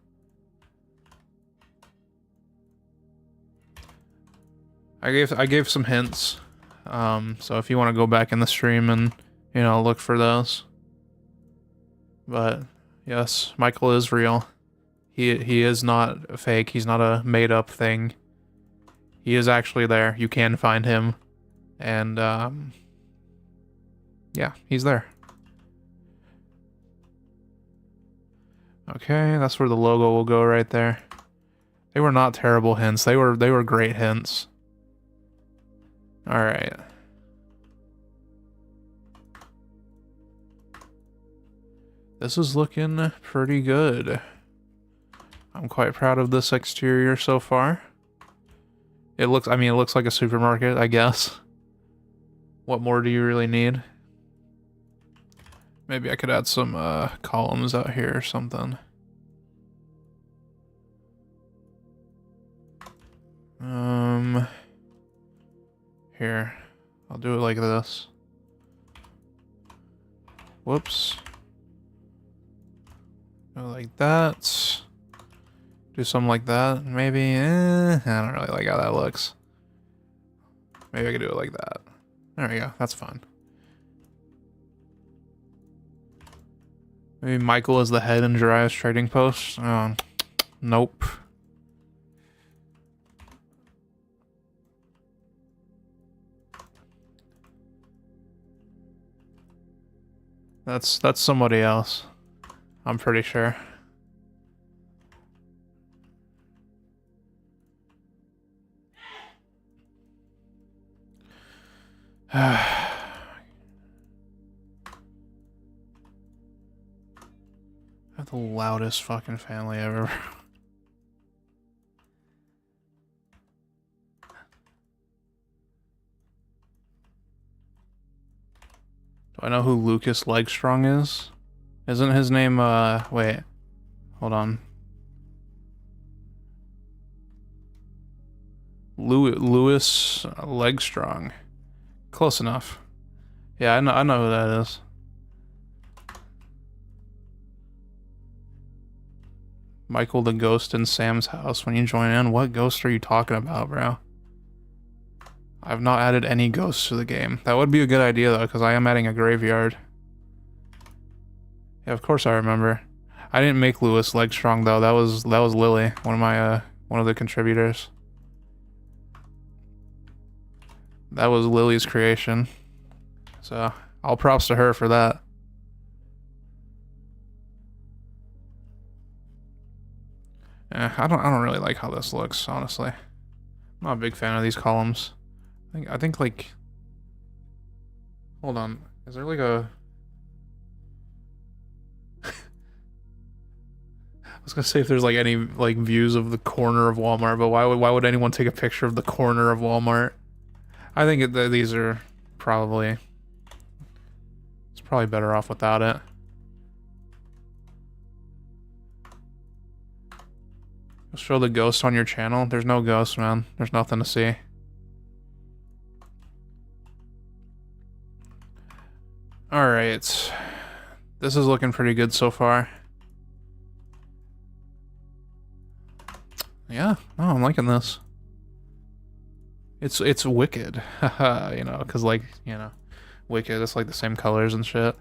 I gave some hints. So if you want to go back in the stream and, you know, look for those. But yes, Michael is real. He is not fake. He's not a made up thing. He is actually there. You can find him. And yeah, he's there. Okay, that's where the logo will go right there. They were not terrible hints. They were great hints. All right. This is looking pretty good. I'm quite proud of this exterior so far. It looks like a supermarket, I guess. What more do you really need? Maybe I could add some columns out here or something. Here. I'll do it like this. Whoops. Go like that. Do something like that. Maybe. I don't really like how that looks. Maybe I could do it like that. There we go. That's fine. Maybe Michael is the head in Jiraiya's trading post. Oh, nope. That's somebody else. I'm pretty sure. I have the loudest fucking family ever. Do I know who Lucas Legstrong is? Isn't his name, wait. Hold on. Louis Legstrong. Close enough. Yeah, I know who that is. Michael the ghost in Sam's house when you join in. What ghost are you talking about, bro? I've not added any ghosts to the game. That would be a good idea though, because I am adding a graveyard. Yeah, of course I remember. I didn't make Louis Legstrong though. That was Lily, one of my one of the contributors. That was Lily's creation. So all props to her for that. I don't really like how this looks, honestly. I'm not a big fan of these columns. I think like, hold on, is there like a I was gonna say if there's like any like views of the corner of Walmart, but why would anyone take a picture of the corner of Walmart? I think these are probably, it's probably better off without it. Show the ghost on your channel. There's no ghost, man. There's nothing to see. Alright. This is looking pretty good so far. Yeah, no, I'm liking this. It's wicked. Haha, you know, cause like, you know, wicked, it's like the same colors and shit.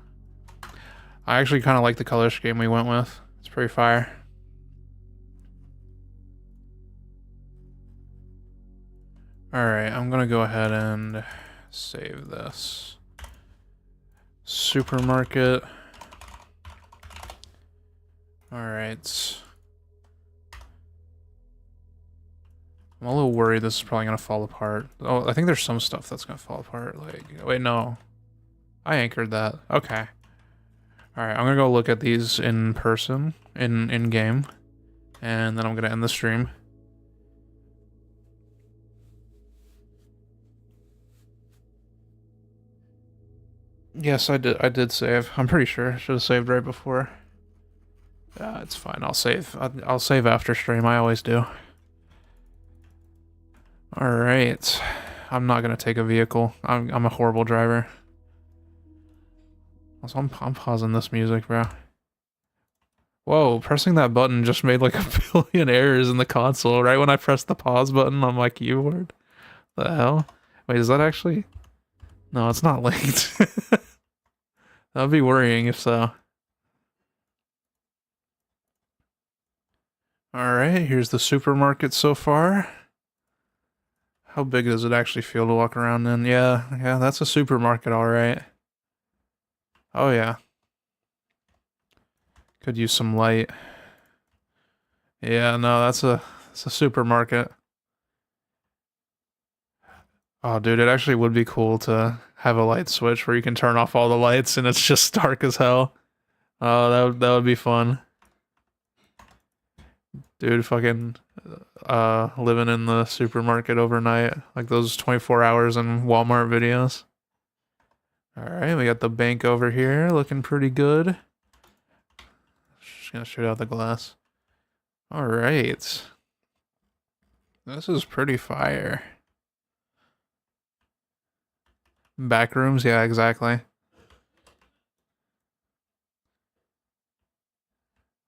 I actually kinda like the color scheme we went with. It's pretty fire. Alright, I'm gonna go ahead and save this. Supermarket. Alright. I'm a little worried this is probably gonna fall apart. Oh, I think there's some stuff that's gonna fall apart. Like, wait, no. I anchored that. Okay. Alright, I'm gonna go look at these in person, in game. And then I'm gonna end the stream. Yes, I did save. I'm pretty sure I should have saved right before. It's fine. I'll save. I'll save after stream. I always do. All right. I'm not gonna take a vehicle. I'm a horrible driver. Also, I'm pausing this music, bro. Whoa! Pressing that button just made like a billion errors in the console. Right when I pressed the pause button on my keyboard. The hell? Wait, is that actually? No, it's not linked. That would be worrying if so. Alright, here's the supermarket so far. How big does it actually feel to walk around in? Yeah, that's a supermarket, alright. Oh yeah. Could use some light. Yeah, no, that's a supermarket. Oh, dude, it actually would be cool to have a light switch where you can turn off all the lights and it's just dark as hell. Oh, that would be fun. Dude, fucking living in the supermarket overnight, like those 24 hours in Walmart videos. Alright, we got the bank over here looking pretty good. Just gonna shoot out the glass. Alright. This is pretty fire. Back rooms, yeah, exactly.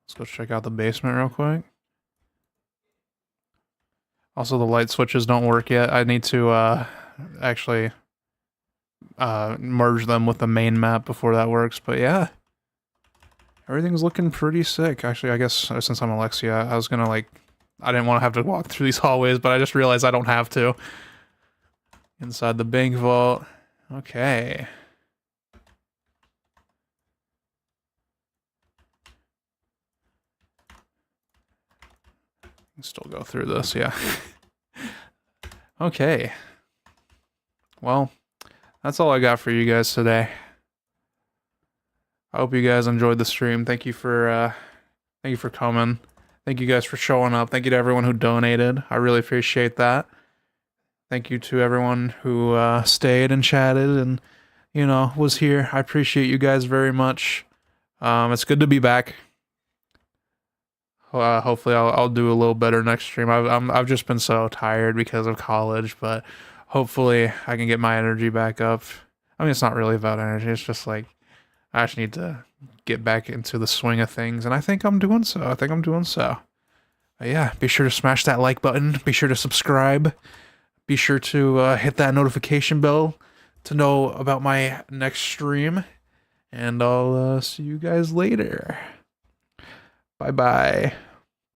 Let's go check out the basement real quick. Also, the light switches don't work yet. I need to actually merge them with the main map before that works, but yeah. everything's looking pretty sick. Actually, I guess since I'm Alexia, I was gonna like, I didn't want to have to walk through these hallways, but I just realized I don't have to. Inside the bank vault. Okay. Can still go through this, yeah. Okay. Well, that's all I got for you guys today. I hope you guys enjoyed the stream. Thank you for coming. Thank you guys for showing up. Thank you to everyone who donated. I really appreciate that. Thank you to everyone who stayed and chatted and, you know, was here. I appreciate you guys very much. It's good to be back. Hopefully I'll do a little better next stream. I've just been so tired because of college, but hopefully I can get my energy back up. I mean, it's not really about energy. It's just like I just need to get back into the swing of things, and I think I'm doing so. But yeah, be sure to smash that like button. Be sure to subscribe. Be sure to hit that notification bell to know about my next stream. And I'll see you guys later. Bye-bye.